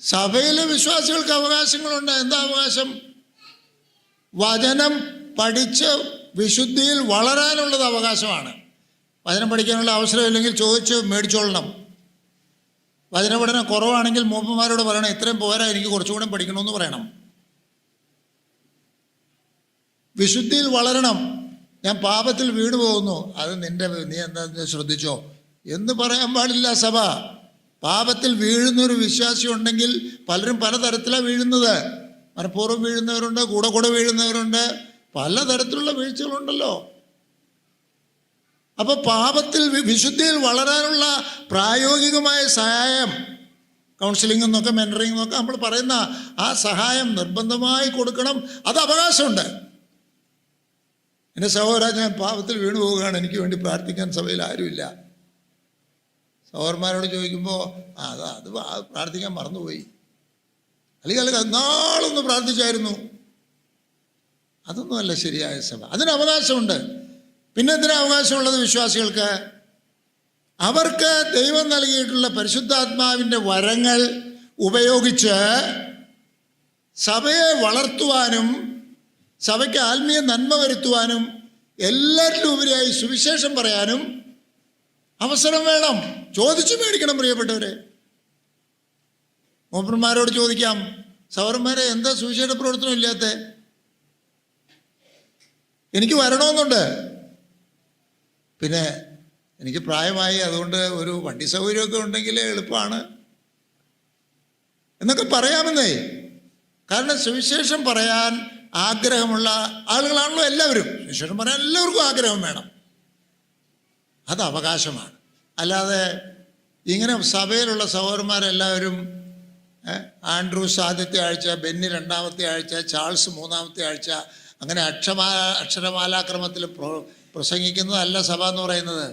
സഭയിലെ വിശ്വാസികൾക്ക് അവകാശങ്ങളുണ്ട്. എന്താ അവകാശം? വചനം പഠിച്ച് വിശുദ്ധിയിൽ വളരാനുള്ളത് അവകാശമാണ്. വചനം പഠിക്കാനുള്ള അവസരമില്ലെങ്കിൽ ചോദിച്ച് മേടിച്ചോളണം. വചനപഠനം കുറവാണെങ്കിൽ മൂപ്പന്മാരോട് പറയണം, ഇത്രയും പോരാ, എനിക്ക് കുറച്ചുകൂടെ പഠിക്കണമെന്ന് പറയണം. വിശുദ്ധിയിൽ വളരണം. ഞാൻ പാപത്തിൽ വീണു പോകുന്നു, അത് നീ എന്താ ശ്രദ്ധിച്ചോ എന്ന് പറയാൻ പാടില്ല സഭ. പാപത്തിൽ വീഴുന്നൊരു വിശ്വാസി ഉണ്ടെങ്കിൽ പലരും പലതരത്തിലാണ് വീഴുന്നത്. മനഃപൂർവ്വം വീഴുന്നവരുണ്ട്, കൂടെ വീഴുന്നവരുണ്ട്, പലതരത്തിലുള്ള വീഴ്ചകളുണ്ടല്ലോ. അപ്പോൾ പാപത്തിൽ വിശുദ്ധിയിൽ വളരാനുള്ള പ്രായോഗികമായ സഹായം, കൗൺസിലിംഗ് എന്നൊക്കെ മെൻറ്ററിംഗ് എന്നൊക്കെ നമ്മൾ പറയുന്ന ആ സഹായം നിർബന്ധമായി കൊടുക്കണം. അത് അവകാശമുണ്ട്. എൻ്റെ സഹോദര, ഞാൻ പാപത്തിൽ വീണു പോവുകയാണ്, എനിക്ക് വേണ്ടി പ്രാർത്ഥിക്കാൻ സഭയിൽ ആരുമില്ല. സഹോദരന്മാരോട് ചോദിക്കുമ്പോൾ അത് പ്രാർത്ഥിക്കാൻ മറന്നുപോയി, അല്ലെങ്കിൽ നാളൊന്ന് പ്രാർത്ഥിച്ചായിരുന്നു. അതൊന്നുമല്ല ശരിയായ സഭ. അതിന് അവകാശമുണ്ട്. പിന്നെ എന്തിനാ അവകാശമുള്ളത് വിശ്വാസികൾക്ക്? അവർക്ക് ദൈവം നൽകിയിട്ടുള്ള പരിശുദ്ധാത്മാവിൻ്റെ വരങ്ങൾ ഉപയോഗിച്ച് സഭയെ വളർത്തുവാനും സഭയ്ക്ക് ആത്മീയ നന്മ വരുത്തുവാനും എല്ലാറ്റിലും ഉപരിയായി സുവിശേഷം പറയാനും അവസരം വേണം. ചോദിച്ചു മേടിക്കണം പ്രിയപ്പെട്ടവരെ. മൂപ്പന്മാരോട് ചോദിക്കാം, സഹോദരന്മാരെ എന്താ സുവിശേഷ പ്രവർത്തനം ഇല്ലാത്ത? എനിക്ക് വരണമെന്നുണ്ട്, പിന്നെ എനിക്ക് പ്രായമായി, അതുകൊണ്ട് ഒരു വണ്ടി സൗകര്യമൊക്കെ ഉണ്ടെങ്കിൽ എളുപ്പമാണ് എന്നൊക്കെ പറയാമെന്നേ. കാരണം സുവിശേഷം പറയാൻ ആഗ്രഹമുള്ള ആളുകളാണല്ലോ എല്ലാവരും. സുവിശേഷം പറയാൻ എല്ലാവർക്കും ആഗ്രഹം വേണം. അത് അവകാശമാണ്. അല്ലാതെ ഇങ്ങനെ സഭയിലുള്ള സഹോദരന്മാരെല്ലാവരും ആൻഡ്രൂസ് ആദ്യത്തെ ആഴ്ച, ബെന്നി 2ാമത്തെ ആഴ്ച, ചാൾസ് 3ാമത്തെ ആഴ്ച, അങ്ങനെ അക്ഷരമാലാക്രമത്തിൽ പ്രസംഗിക്കുന്നതല്ല സഭ എന്ന് പറയുന്നത്.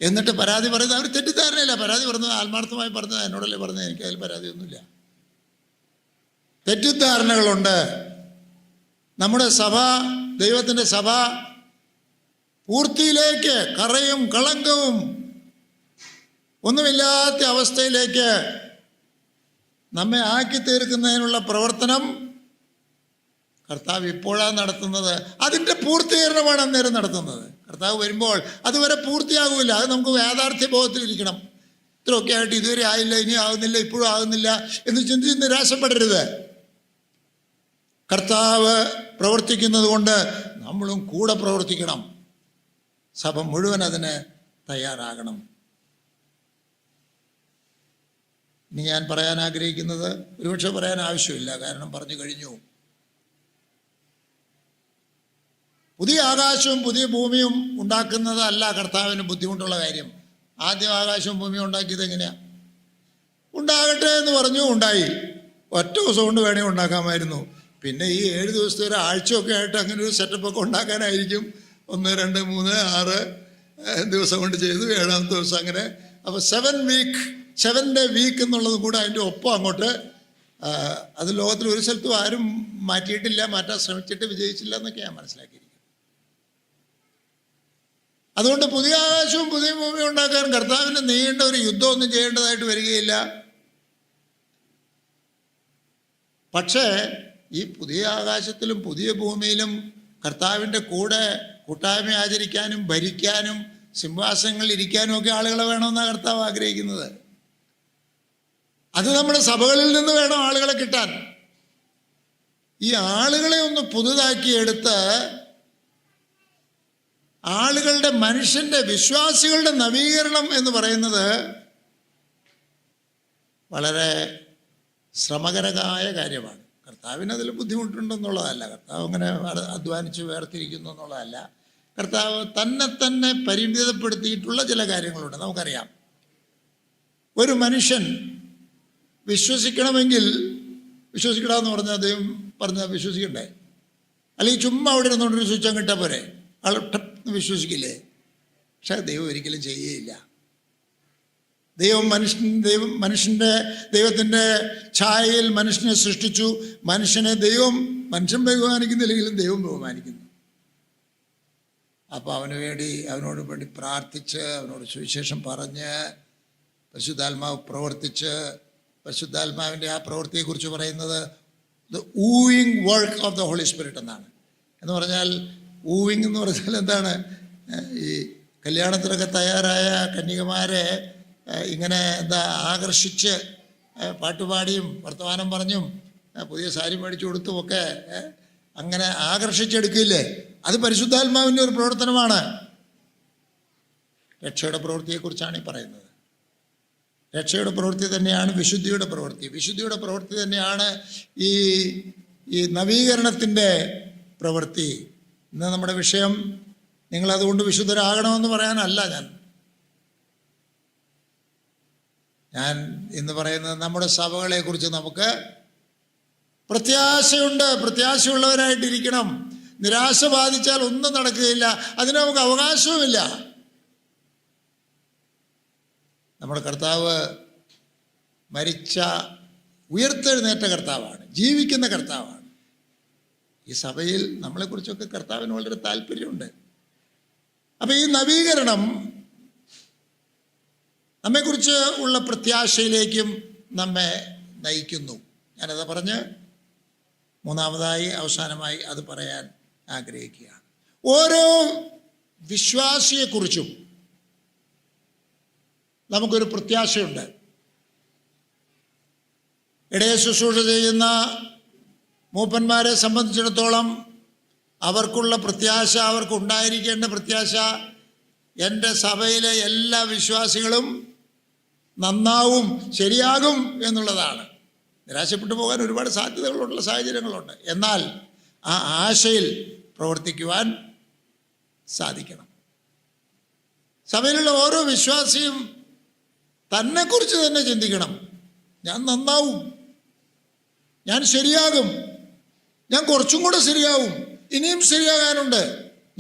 എന്നിട്ട് പരാതി പറയുന്നത് അവർ തെറ്റിദ്ധാരണയില്ല. പരാതി പറഞ്ഞത് ആത്മാർത്ഥമായി പറഞ്ഞത്, എന്നോടല്ലേ പറഞ്ഞത്, എനിക്കതിൽ പരാതിയൊന്നുമില്ല. തെറ്റിദ്ധാരണകളുണ്ട്. നമ്മുടെ സഭ, ദൈവത്തിൻ്റെ സഭ പൂർത്തിയിലേക്ക്, കറയും കളങ്കവും ഒന്നുമില്ലാത്ത അവസ്ഥയിലേക്ക് നമ്മെ ആക്കി തീർക്കുന്നതിനുള്ള പ്രവർത്തനം കർത്താവ് ഇപ്പോഴാണ് നടത്തുന്നത്. അതിൻ്റെ പൂർത്തീകരണമാണ് അന്നേരം നടത്തുന്നത്. കർത്താവ് വരുമ്പോൾ അതുവരെ പൂർത്തിയാകില്ല. അത് നമുക്ക് യാഥാർത്ഥ്യ ബോധത്തിലിരിക്കണം. ഇത്രയൊക്കെ ആയിട്ട് ഇതുവരെ ആയില്ല, ഇനി ആകുന്നില്ല, ഇപ്പോഴും ആകുന്നില്ല എന്ന് ചിന്തിച്ച് നിരാശപ്പെടരുത്. കർത്താവ് പ്രവർത്തിക്കുന്നത് കൊണ്ട് നമ്മളും കൂടെ പ്രവർത്തിക്കണം. സഭ മുഴുവൻ അതിന് തയ്യാറാകണം. ഇനി ഞാൻ പറയാൻ ആഗ്രഹിക്കുന്നത് ഒരുപക്ഷെ പറയാൻ ആവശ്യമില്ല, കാരണം പറഞ്ഞു കഴിഞ്ഞു. പുതിയ ആകാശവും പുതിയ ഭൂമിയും ഉണ്ടാക്കുന്നതല്ല കർത്താവിന് ബുദ്ധിമുട്ടുള്ള കാര്യം. ആദ്യം ആകാശവും ഭൂമിയും ഉണ്ടാക്കിയത് എങ്ങനെയാണ്? ഉണ്ടാകട്ടെ എന്ന് പറഞ്ഞു, ഉണ്ടായി. ഒറ്റ ദിവസം കൊണ്ട് വേണമെങ്കിൽ ഉണ്ടാക്കാമായിരുന്നു. പിന്നെ ഈ 7 ദിവസത്തെ ഒരു ആഴ്ചയൊക്കെ ആയിട്ട് അങ്ങനെ ഒരു സെറ്റപ്പൊക്കെ ഉണ്ടാക്കാനായിരിക്കും 1, 2, 3, 6 ദിവസം കൊണ്ട് ചെയ്തു. 7ാമത്തെ ദിവസം അങ്ങനെ. അപ്പോൾ 7 വീക്ക് എന്നുള്ളതും കൂടെ അതിൻ്റെ ഒപ്പം അങ്ങോട്ട്. അത് ലോകത്തിൽ ഒരു സ്ഥലത്തും ആരും മാറ്റിയിട്ടില്ല, മാറ്റാൻ ശ്രമിച്ചിട്ട് വിജയിച്ചില്ല എന്നൊക്കെ ഞാൻ മനസ്സിലാക്കിയിരിക്കും. അതുകൊണ്ട് പുതിയ ആകാശവും പുതിയ ഭൂമിയും ഉണ്ടാക്കാൻ കർത്താവിന് നീണ്ട ഒരു യുദ്ധമൊന്നും ചെയ്യേണ്ടതായിട്ട് വരികയില്ല. പക്ഷേ ഈ പുതിയ ആകാശത്തിലും പുതിയ ഭൂമിയിലും കർത്താവിൻ്റെ കൂടെ കൂട്ടായ്മ ആചരിക്കാനും ഭരിക്കാനും സിംഹാസനങ്ങളിൽ ഇരിക്കാനും ഒക്കെ ആളുകളെ വേണമെന്നാണ് കർത്താവ് ആഗ്രഹിക്കുന്നത്. അത് നമ്മുടെ സഭകളിൽ നിന്ന് വേണം ആളുകളെ കിട്ടാൻ. ഈ ആളുകളെ ഒന്ന് പുതുതാക്കിയെടുത്ത് ആളുകളുടെ, മനുഷ്യൻ്റെ, വിശ്വാസികളുടെ നവീകരണം എന്ന് പറയുന്നത് വളരെ ശ്രമകരമായ കാര്യമാണ്. കർത്താവിന് അതിൽ ബുദ്ധിമുട്ടുണ്ടെന്നുള്ളതല്ല, കർത്താവ് അങ്ങനെ അധ്വാനിച്ച് വേർതിരിക്കുന്നു എന്നുള്ളതല്ല. കർത്താവ് തന്നെ പരിമിതപ്പെടുത്തിയിട്ടുള്ള ചില കാര്യങ്ങളുണ്ട്. നമുക്കറിയാം, ഒരു മനുഷ്യൻ വിശ്വസിക്കണമെങ്കിൽ, വിശ്വസിക്കണമെന്ന് പറഞ്ഞാൽ അദ്ദേഹം പറഞ്ഞാൽ വിശ്വസിക്കണ്ടേ? അല്ലെങ്കിൽ ചുമ്മാ അവിടെ ഇരുന്നുകൊണ്ടൊരു സ്വിച്ച് കിട്ടാൻ പോരെ? ആൾ വിശ്വസിക്കില്ലേ? പക്ഷെ ദൈവം ഒരിക്കലും ചെയ്യുകയില്ല. ദൈവത്തിൻ്റെ ഛായയിൽ മനുഷ്യനെ സൃഷ്ടിച്ചു. മനുഷ്യൻ ബഹുമാനിക്കുന്നില്ലെങ്കിലും ദൈവം ബഹുമാനിക്കുന്നു. അപ്പോൾ അവനോട് വേണ്ടി പ്രാർത്ഥിച്ച്, അവനോട് സുവിശേഷം പറഞ്ഞ്, പരിശുദ്ധാത്മാവ് പ്രവർത്തിച്ച്, പരിശുദ്ധാത്മാവിൻ്റെ ആ പ്രവൃത്തിയെക്കുറിച്ച് പറയുന്നത് the wooing work of the Holy Spirit എന്നാണ്. എന്ന് പറഞ്ഞാൽ ഊവിങ് എന്ന് പറഞ്ഞാൽ എന്താണ്? ഈ കല്യാണത്തിനൊക്കെ തയ്യാറായ കന്യകമാരെ ഇങ്ങനെ ആകർഷിച്ച് പാട്ടുപാടിയും വർത്തമാനം പറഞ്ഞും പുതിയ സാരി മേടിച്ചു കൊടുത്തുമൊക്കെ അങ്ങനെ ആകർഷിച്ചെടുക്കില്ലേ? അത് പരിശുദ്ധാത്മാവിൻ്റെ ഒരു പ്രവർത്തനമാണ്. രക്ഷയുടെ പ്രവൃത്തിയെക്കുറിച്ചാണ് ഈ പറയുന്നത്. രക്ഷയുടെ പ്രവൃത്തി തന്നെയാണ് വിശുദ്ധിയുടെ പ്രവൃത്തി. വിശുദ്ധിയുടെ പ്രവൃത്തി തന്നെയാണ് ഈ നവീകരണത്തിൻ്റെ പ്രവൃത്തി. ഇന്ന് നമ്മുടെ വിഷയം നിങ്ങളതുകൊണ്ട് വിശുദ്ധരാകണമെന്ന് പറയാനല്ല ഞാൻ ഇന്ന് പറയുന്നത്. നമ്മുടെ സഭകളെക്കുറിച്ച് നമുക്ക് പ്രത്യാശയുണ്ട്. പ്രത്യാശയുള്ളവരായിട്ടിരിക്കണം. നിരാശ ബാധിച്ചാൽ ഒന്നും നടക്കുകയില്ല. അതിന് നമുക്ക് അവകാശവുമില്ല. നമ്മുടെ കർത്താവ് മരിച്ച ഉയർത്തെഴുന്നേറ്റ കർത്താവാണ്, ജീവിക്കുന്ന കർത്താവാണ്. ഈ സഭയിൽ നമ്മളെക്കുറിച്ചൊക്കെ കർത്താവിന് വളരെ താല്പര്യമുണ്ട്. അപ്പം ഈ നവീകരണം നമ്മെക്കുറിച്ച് ഉള്ള പ്രത്യാശയിലേക്കും നമ്മെ നയിക്കുന്നു. ഞാനത് പറഞ്ഞ് മൂന്നാമതായി അവസാനമായി അത് പറയാൻ ആഗ്രഹിക്കുകയാണ്. ഓരോ വിശ്വാസിയെക്കുറിച്ചും നമുക്കൊരു പ്രത്യാശയുണ്ട്. ഇടയ ശുശ്രൂഷ ചെയ്യുന്ന മൂപ്പന്മാരെ സംബന്ധിച്ചിടത്തോളം അവർക്കുള്ള പ്രത്യാശ, അവർക്കുണ്ടായിരിക്കേണ്ട പ്രത്യാശ, എൻ്റെ സഭയിലെ എല്ലാ വിശ്വാസികളും നന്നാവും, ശരിയാകും എന്നുള്ളതാണ്. നിരാശപ്പെട്ടു പോകാൻ ഒരുപാട് സാധ്യതകളുള്ള സാഹചര്യങ്ങളുണ്ട്. എന്നാൽ ആ ആശയിൽ പ്രവർത്തിക്കുവാൻ സാധിക്കണം. സഭയിലുള്ള ഓരോ വിശ്വാസിയും തന്നെക്കുറിച്ച് തന്നെ ചിന്തിക്കണം. ഞാൻ നന്നാവും, ഞാൻ ശരിയാകും, ഞാൻ കുറച്ചും കൂടെ ശരിയാവും, ഇനിയും ശരിയാകാനുണ്ട്,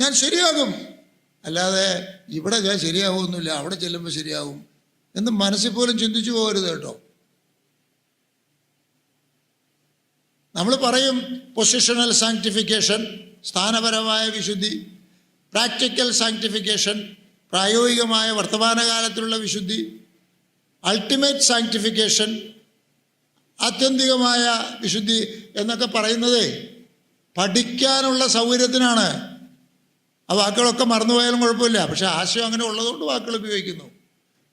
ഞാൻ ശരിയാകും. അല്ലാതെ ഇവിടെ ഞാൻ ശരിയാവുമൊന്നുമില്ല, അവിടെ ചെല്ലുമ്പോൾ ശരിയാവും എന്ന് മനസ്സിൽ പോലും ചിന്തിച്ചു പോകരുത് കേട്ടോ. നമ്മൾ പറയും പൊസിഷണൽ സാങ്ക്ടിഫിക്കേഷൻ, സ്ഥാനപരമായ വിശുദ്ധി, പ്രാക്ടിക്കൽ സാങ്ക്ടിഫിക്കേഷൻ, പ്രായോഗികമായ വർത്തമാനകാലത്തിലുള്ള വിശുദ്ധി, അൾട്ടിമേറ്റ് സാങ്ക്ടിഫിക്കേഷൻ, ആത്യന്തികമായ വിശുദ്ധി എന്നൊക്കെ പറയുന്നത് പഠിക്കാനുള്ള സൗകര്യത്തിനാണ്. ആ വാക്കുകളൊക്കെ മറന്നുപോയാലും കുഴപ്പമില്ല. പക്ഷെ ആശയം അങ്ങനെ ഉള്ളതുകൊണ്ട് വാക്കുകൾ ഉപയോഗിക്കുന്നു.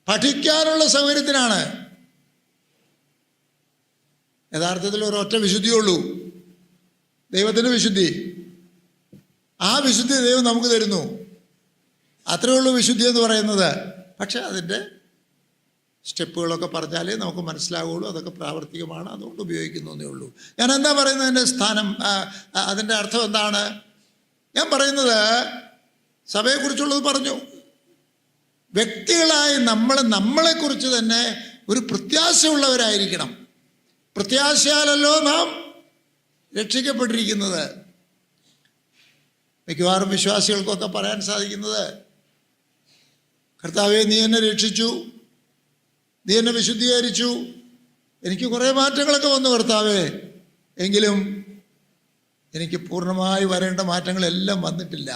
പഠിക്കാനുള്ള സൗകര്യത്തിനാണ്. യഥാർത്ഥത്തിൽ ഒരൊറ്റ വിശുദ്ധിയുള്ളൂ, ദൈവത്തിൻ്റെ വിശുദ്ധി. ആ വിശുദ്ധി ദൈവം നമുക്ക് തരുന്നു. അത്രയേ ഉള്ളൂ വിശുദ്ധി എന്ന് പറയുന്നത്. പക്ഷെ അതിൻ്റെ സ്റ്റെപ്പുകളൊക്കെ പറഞ്ഞാലേ നമുക്ക് മനസ്സിലാവുള്ളൂ. അതൊക്കെ പ്രാവർത്തികമാണ്, അതുകൊണ്ട് ഉപയോഗിക്കുന്നതേ ഉള്ളൂ. ഞാൻ എന്താ പറയുന്നതിൻ്റെ സ്ഥാനം, അതിൻ്റെ അർത്ഥം എന്താണ്? ഞാൻ പറയുന്നത് സഭയെക്കുറിച്ചുള്ളത് പറഞ്ഞു. വ്യക്തികളായി നമ്മളെക്കുറിച്ച് തന്നെ ഒരു പ്രത്യാശയുള്ളവരായിരിക്കണം. പ്രത്യാശയാലല്ലോ നാം രക്ഷിക്കപ്പെട്ടിരിക്കുന്നത്. മിക്കവാറും വിശ്വാസികൾക്കൊക്കെ പറയാൻ സാധിക്കുന്നത്, കർത്താവേ നീ എന്നെ രക്ഷിച്ചു, നീ എന്നെ വിശുദ്ധീകരിച്ചു, എനിക്ക് കുറേ മാറ്റങ്ങളൊക്കെ വന്നു കർത്താവേ, എങ്കിലും എനിക്ക് പൂർണ്ണമായി വരേണ്ട മാറ്റങ്ങളെല്ലാം വന്നിട്ടില്ല.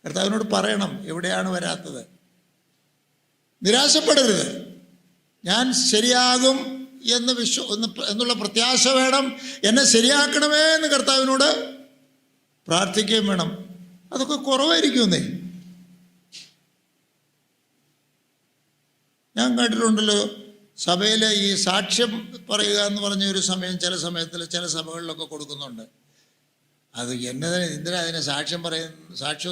കർത്താവിനോട് പറയണം എവിടെയാണ് വരാത്തത്. നിരാശപ്പെടരുത്. ഞാൻ ശരിയാകും എന്നുള്ള പ്രത്യാശ വേണം. എന്നെ ശരിയാക്കണമേ എന്ന് കർത്താവിനോട് പ്രാർത്ഥിക്കുകയും വേണം. അതൊക്കെ കുറവായിരിക്കുമെന്നേ. ഞാൻ കേട്ടിട്ടുണ്ടല്ലോ, സഭയിൽ ഈ സാക്ഷ്യം പറയുക എന്ന് പറഞ്ഞ ഒരു സമയം ചില സഭകളിലൊക്കെ കൊടുക്കുന്നുണ്ട്. അത് എന്തിനാ അതിനെ സാക്ഷ്യം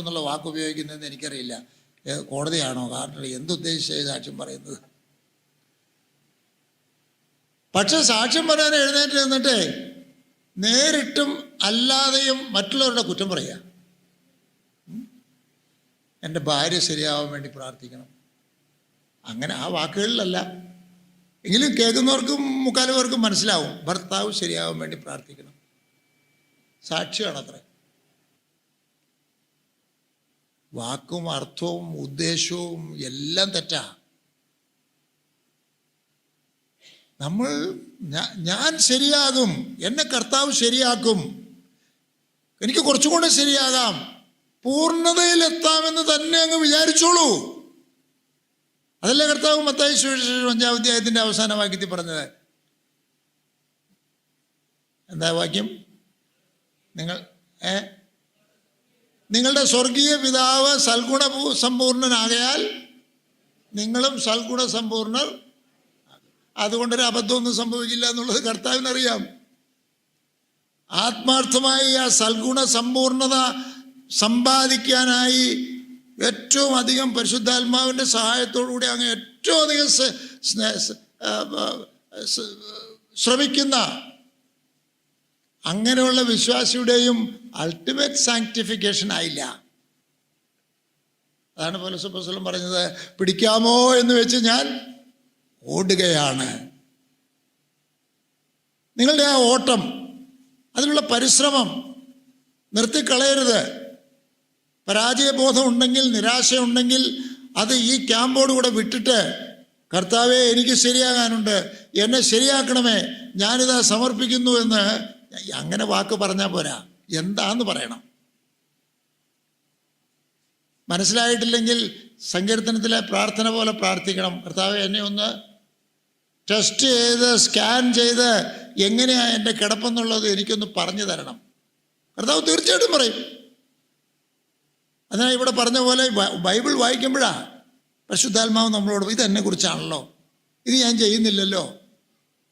എന്നുള്ള വാക്ക് ഉപയോഗിക്കുന്നതെന്ന് എനിക്കറിയില്ല. കോടതിയാണോ, കാരണം എന്തുദ്ദേശിച്ച് സാക്ഷ്യം പറയുന്നത്? പക്ഷെ സാക്ഷ്യം പറയാൻ എഴുന്നേറ്റ് നിന്നിട്ട് നേരിട്ടും അല്ലാതെയും മറ്റുള്ളവരുടെ കുറ്റം പറയുക. എൻ്റെ ഭാര്യ ശരിയാവാൻ വേണ്ടി പ്രാർത്ഥിക്കണം, അങ്ങനെ ആ വാക്കുകളിലല്ല, എങ്കിലും കേൾക്കുന്നവർക്കും മുക്കാലുപേർക്കും മനസ്സിലാവും. ഭർത്താവ് ശരിയാവാൻ വേണ്ടി പ്രാർത്ഥിക്കണം. സാക്ഷിയാണത്രേ. വാക്കും അർത്ഥവും ഉദ്ദേശവും എല്ലാം തെറ്റാ. ഞാൻ ശരിയാകും, എന്നെ കർത്താവ് ശരിയാക്കും, എനിക്ക് കുറച്ചും കൂടെ ശരിയാകാം, പൂർണ്ണതയിലെത്താമെന്ന് തന്നെ അങ്ങ് വിചാരിച്ചോളൂ. അതല്ലേ കർത്താവ് മത്തായി സുവിശേഷം 5-ാം അധ്യായത്തിൻ്റെ അവസാന വാക്യത്തിൽ പറഞ്ഞത്. എന്താ വാക്യം? നിങ്ങളുടെ സ്വർഗീയ പിതാവ് സൽഗുണ സമ്പൂർണനാകയാൽ നിങ്ങളും സൽഗുണ സമ്പൂർണർ. അതുകൊണ്ടൊരു അബദ്ധമൊന്നും സംഭവിക്കില്ല എന്നുള്ളത് കർത്താവിനറിയാം. ആത്മാർത്ഥമായി ആ സൽഗുണ സമ്പൂർണത സമ്പാദിക്കാനായി ഏറ്റവും അധികം പരിശുദ്ധാത്മാവിൻ്റെ സഹായത്തോടുകൂടി അങ്ങ് ഏറ്റവും അധികം ശ്രമിക്കുന്ന അങ്ങനെയുള്ള വിശ്വാസിയുടെയും അൾട്ടിമേറ്റ് സാങ്ക്ടിഫിക്കേഷൻ ആയില്ല. അതാണ് പൗലോസ് അപ്പോസ്തലൻ പറഞ്ഞത്, പിടിക്കാമോ എന്ന് വെച്ച് ഞാൻ ഓടുകയാണ്. നിങ്ങളുടെ ആ ഓട്ടം, അതിനുള്ള പരിശ്രമം നിർത്തിക്കളയരുത്. പരാജയബോധം ഉണ്ടെങ്കിൽ, നിരാശയുണ്ടെങ്കിൽ അത് ഈ ക്യാമ്പോടുകൂടെ വിട്ടിട്ട്, കർത്താവേ എനിക്ക് ശരിയാകാനുണ്ട്, എന്നെ ശരിയാക്കണമേ, ഞാനിതാ സമർപ്പിക്കുന്നു എന്ന് അങ്ങനെ വാക്ക് പറഞ്ഞാൽ പോരാ, എന്താന്ന് പറയണം. മനസ്സിലായിട്ടില്ലെങ്കിൽ സങ്കീർത്തനത്തിലെ പ്രാർത്ഥന പോലെ പ്രാർത്ഥിക്കണം. കർത്താവേ എന്നെ ഒന്ന് ടെസ്റ്റ് ചെയ്ത് സ്കാൻ ചെയ്ത് എങ്ങനെയാണ് എൻ്റെ കിടപ്പെന്നുള്ളത് എനിക്കൊന്ന് പറഞ്ഞു തരണം. കർത്താവ് തീർച്ചയായിട്ടും പറയും. അതിനാൽ ഇവിടെ പറഞ്ഞ പോലെ ബൈബിൾ വായിക്കുമ്പോഴാണ് പരിശുദ്ധാത്മാവ് നമ്മളോട് ഇതെന്നെ കുറിച്ചാണല്ലോ, ഇത് ഞാൻ ചെയ്യുന്നില്ലല്ലോ,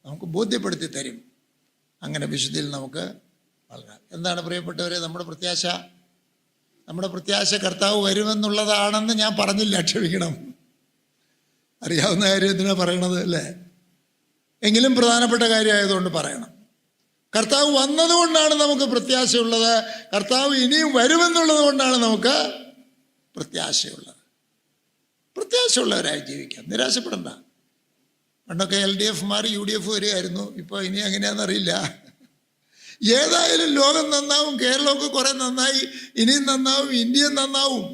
നമുക്ക് ബോധ്യപ്പെടുത്തി തരും. അങ്ങനെ വിശുദ്ധിയിൽ നമുക്ക് വളരാം. എന്താണ് പ്രിയപ്പെട്ടവരെ നമ്മുടെ പ്രത്യാശ? നമ്മുടെ പ്രത്യാശ കർത്താവ് വരുമെന്നുള്ളതാണെന്ന് ഞാൻ പറഞ്ഞില്ല, ക്ഷമിക്കണം. അറിയാവുന്ന കാര്യം എന്തിനാണ് പറയണത് അല്ലേ? എങ്കിലും പ്രധാനപ്പെട്ട കാര്യമായതുകൊണ്ട് പറയണം. കർത്താവ് വന്നതുകൊണ്ടാണ് നമുക്ക് പ്രത്യാശയുള്ളത്. കർത്താവ് ഇനിയും വരുമെന്നുള്ളത് കൊണ്ടാണ് നമുക്ക് പ്രത്യാശയുള്ളത്. പ്രത്യാശയുള്ളവരായി ജീവിക്കാം, നിരാശപ്പെടണ്ട. പണ്ടൊക്കെ LDF മാറി UDF വരികയായിരുന്നു, ഇപ്പോൾ ഇനി എങ്ങനെയാണെന്നറിയില്ല. ഏതായാലും ലോകം നന്നാവും, കേരളമൊക്കെ കുറേ നന്നായി, ഇനിയും നന്നാവും, ഇന്ത്യയും നന്നാവും.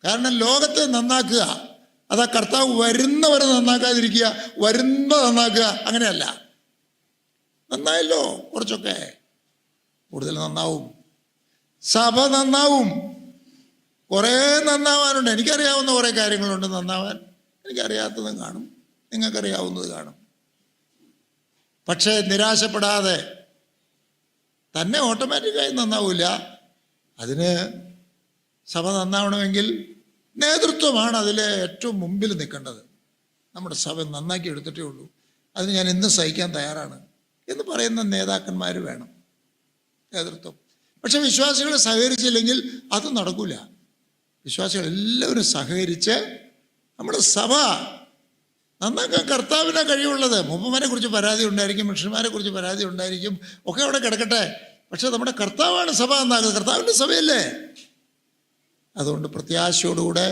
കാരണം ലോകത്തെ നന്നാക്കുക, അതാ കർത്താവ് വരുന്നവരെ നന്നാക്കാതിരിക്കുക, വരുന്നത് നന്നാക്കുക, അങ്ങനെയല്ല. നന്നായല്ലോ, കുറച്ചൊക്കെ കൂടുതൽ നന്നാവും. സഭ നന്നാവും, കുറേ നന്നാവാനുണ്ട്. എനിക്കറിയാവുന്ന കുറേ കാര്യങ്ങളുണ്ട് നന്നാവാൻ, എനിക്കറിയാത്തതും കാണും, നിങ്ങൾക്കറിയാവുന്നത് കാണും. പക്ഷേ നിരാശപ്പെടാതെ, തന്നെ ഓട്ടോമാറ്റിക്കായി നന്നാവില്ല. അതിന് സഭ നന്നാവണമെങ്കിൽ നേതൃത്വമാണ് അതിൽ ഏറ്റവും മുമ്പിൽ നിൽക്കേണ്ടത്. നമ്മുടെ സഭ നന്നാക്കി എടുത്തിട്ടേ ഉള്ളൂ, അതിന് ഞാൻ ഇന്ന് സഹിക്കാൻ തയ്യാറാണ് എന്ന് പറയുന്ന നേതാക്കന്മാർ വേണം, നേതൃത്വം. പക്ഷെ വിശ്വാസികൾ സഹകരിച്ചില്ലെങ്കിൽ അത് നടക്കില്ല. വിശ്വാസികൾ എല്ലാവരും സഹകരിച്ച് നമ്മുടെ സഭ നന്നാക്കാൻ കർത്താവിനെ കഴിവുള്ളത്. മുപ്പന്മാരെ കുറിച്ച് പരാതി ഉണ്ടായിരിക്കും, മിഷന്മാരെ കുറിച്ച് പരാതി ഉണ്ടായിരിക്കും, ഒക്കെ അവിടെ കിടക്കട്ടെ. പക്ഷെ നമ്മുടെ കർത്താവാണ് സഭ നന്നാക്കുന്നത്, കർത്താവിൻ്റെ സഭയല്ലേ. അതുകൊണ്ട് പ്രത്യാശയോടുകൂടെ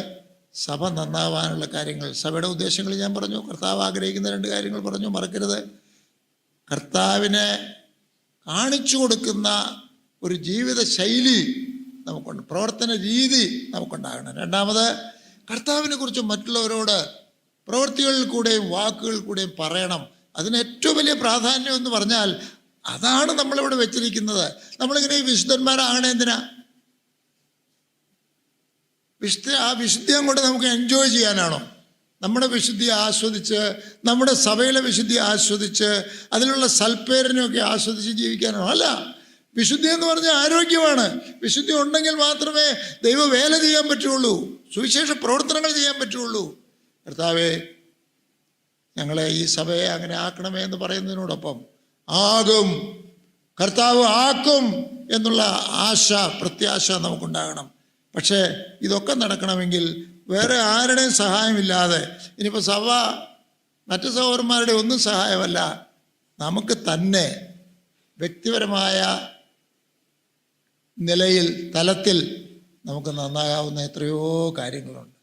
സഭ നന്നാവാനുള്ള കാര്യങ്ങൾ, സഭയുടെ ഉദ്ദേശങ്ങൾ ഞാൻ പറഞ്ഞു, കർത്താവ് ആഗ്രഹിക്കുന്ന 2 കാര്യങ്ങൾ പറഞ്ഞു, മറക്കരുത്. കർത്താവിനെ കാണിച്ചു കൊടുക്കുന്ന ഒരു ജീവിത ശൈലി നമുക്കുണ്ട്, പ്രവർത്തന രീതി നമുക്കുണ്ടാകണം. രണ്ടാമത്, കർത്താവിനെ കുറിച്ച് മറ്റുള്ളവരോട് പ്രവൃത്തികളിൽ കൂടെയും വാക്കുകളിൽ കൂടെയും പറയണം. അതിന് ഏറ്റവും വലിയ പ്രാധാന്യം എന്ന് പറഞ്ഞാൽ അതാണ് നമ്മളിവിടെ വെച്ചിരിക്കുന്നത്. നമ്മളിങ്ങനെ ഈ വിശുദ്ധന്മാരാകണേ എന്തിനാ? ആ വിശുദ്ധി അങ്ങോട്ട് നമുക്ക് എൻജോയ് ചെയ്യാനാണോ? നമ്മുടെ വിശുദ്ധി ആസ്വദിച്ച്, നമ്മുടെ സഭയിലെ വിശുദ്ധി ആസ്വദിച്ച്, അതിലുള്ള സൽപ്പേരിനെയൊക്കെ ആസ്വദിച്ച് ജീവിക്കാനാണോ? അല്ല. വിശുദ്ധി എന്ന് പറഞ്ഞാൽ ആരോഗ്യമാണ്. വിശുദ്ധി ഉണ്ടെങ്കിൽ മാത്രമേ ദൈവവേല ചെയ്യാൻ പറ്റുള്ളൂ, സുവിശേഷ പ്രവർത്തനങ്ങൾ ചെയ്യാൻ പറ്റുള്ളൂ. കർത്താവേ, ഞങ്ങളെ ഈ സഭയെ അങ്ങനെ ആക്കണമേ എന്ന് പറയുന്നതിനോടൊപ്പം ആകും, കർത്താവ് ആക്കും എന്നുള്ള ആശ, പ്രത്യാശ നമുക്കുണ്ടാകണം. പക്ഷേ ഇതൊക്കെ നടക്കണമെങ്കിൽ വേറെ ആരുടെയും സഹായമില്ലാതെ, ഇനിയിപ്പോൾ സഭ മറ്റ് സഹോദരന്മാരുടെ ഒന്നും സഹായമല്ല, നമുക്ക് തന്നെ വ്യക്തിപരമായ നിലയിൽ, തലത്തിൽ നമുക്ക് നന്നാകാവുന്ന എത്രയോ കാര്യങ്ങളുണ്ട്.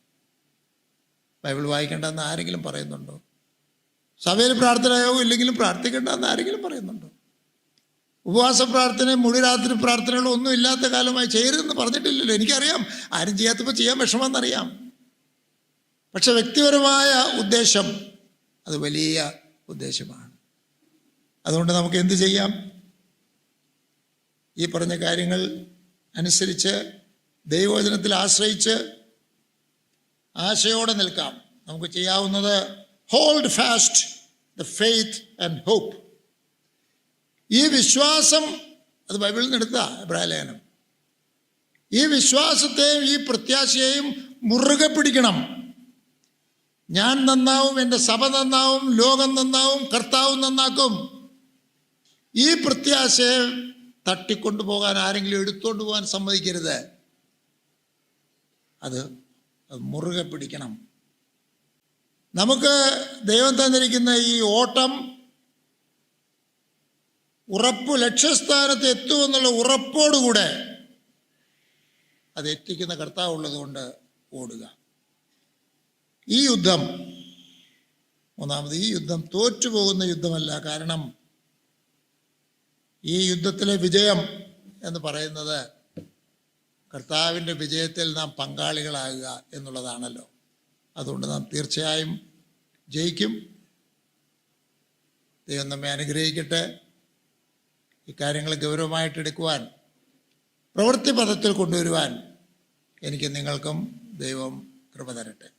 ബൈബിൾ വായിക്കേണ്ടെന്ന് ആരെങ്കിലും പറയുന്നുണ്ടോ? സഭയിൽ പ്രാർത്ഥനയാവും ഇല്ലെങ്കിലും പ്രാർത്ഥിക്കേണ്ടെന്ന് ആരെങ്കിലും പറയുന്നുണ്ടോ? ഉപവാസ പ്രാർത്ഥനയും മുഴുരാത്രി പ്രാർത്ഥനകളും ഒന്നും ഇല്ലാത്ത കാലമായി ചെയ്യരുതെന്ന് പറഞ്ഞിട്ടില്ലല്ലോ. എനിക്കറിയാം, ആരും ചെയ്യാത്തപ്പോൾ ചെയ്യാൻ വിഷമമെന്നറിയാം. പക്ഷെ വ്യക്തിപരമായ ഉദ്ദേശം അത് വലിയ ഉദ്ദേശമാണ്. അതുകൊണ്ട് നമുക്ക് എന്ത് ചെയ്യാം? ഈ പറഞ്ഞ കാര്യങ്ങൾ അനുസരിച്ച് ദൈവവചനത്തിൽ ആശ്രയിച്ച് ആശയോടെ നിൽക്കാം. നമുക്ക് ചെയ്യാവുന്നത് hold fast the faith and hope. ഈ വിശ്വാസം, അത് ബൈബിളിൽ നിന്ന് എടുത്ത എബ്രായലേഖനം, ഈ വിശ്വാസത്തെയും ഈ പ്രത്യാശയെയും മുറുകെ പിടിക്കണം. ഞാൻ നന്നാവും, എൻ്റെ സഭ നന്നാവും, ലോകം നന്നാവും, കർത്താവ് നന്നാക്കും. ഈ പ്രത്യാശയെ തട്ടിക്കൊണ്ടു പോകാൻ ആരെങ്കിലും എടുത്തുകൊണ്ട് പോകാൻ സമ്മതിക്കരുത്. അത് മുറുകെ പിടിക്കണം. നമുക്ക് ദൈവം തന്നിരിക്കുന്ന ഈ ഓട്ടം ഉറപ്പ്, ലക്ഷ്യസ്ഥാനത്ത് എത്തുമെന്നുള്ള ഉറപ്പോടുകൂടെ അത് എത്തിക്കുന്ന കർത്താവ് ഉള്ളതുകൊണ്ട് ഓടുക. ഈ യുദ്ധം, മൂന്നാമത്, ഈ യുദ്ധം തോറ്റുപോകുന്ന യുദ്ധമല്ല. കാരണം ഈ യുദ്ധത്തിലെ വിജയം എന്ന് പറയുന്നത് കർത്താവിൻ്റെ വിജയത്തിൽ നാം പങ്കാളികളാകുക എന്നുള്ളതാണല്ലോ. അതുകൊണ്ട് നാം തീർച്ചയായും ജയിക്കും. ദൈവം നമ്മെ അനുഗ്രഹിക്കട്ടെ. ഇക്കാര്യങ്ങൾ ഗൗരവമായിട്ടെടുക്കുവാൻ, പ്രവൃത്തി പദത്തിൽ കൊണ്ടുവരുവാൻ എനിക്ക് നിങ്ങൾക്കും ദൈവം കൃപ തരട്ടെ.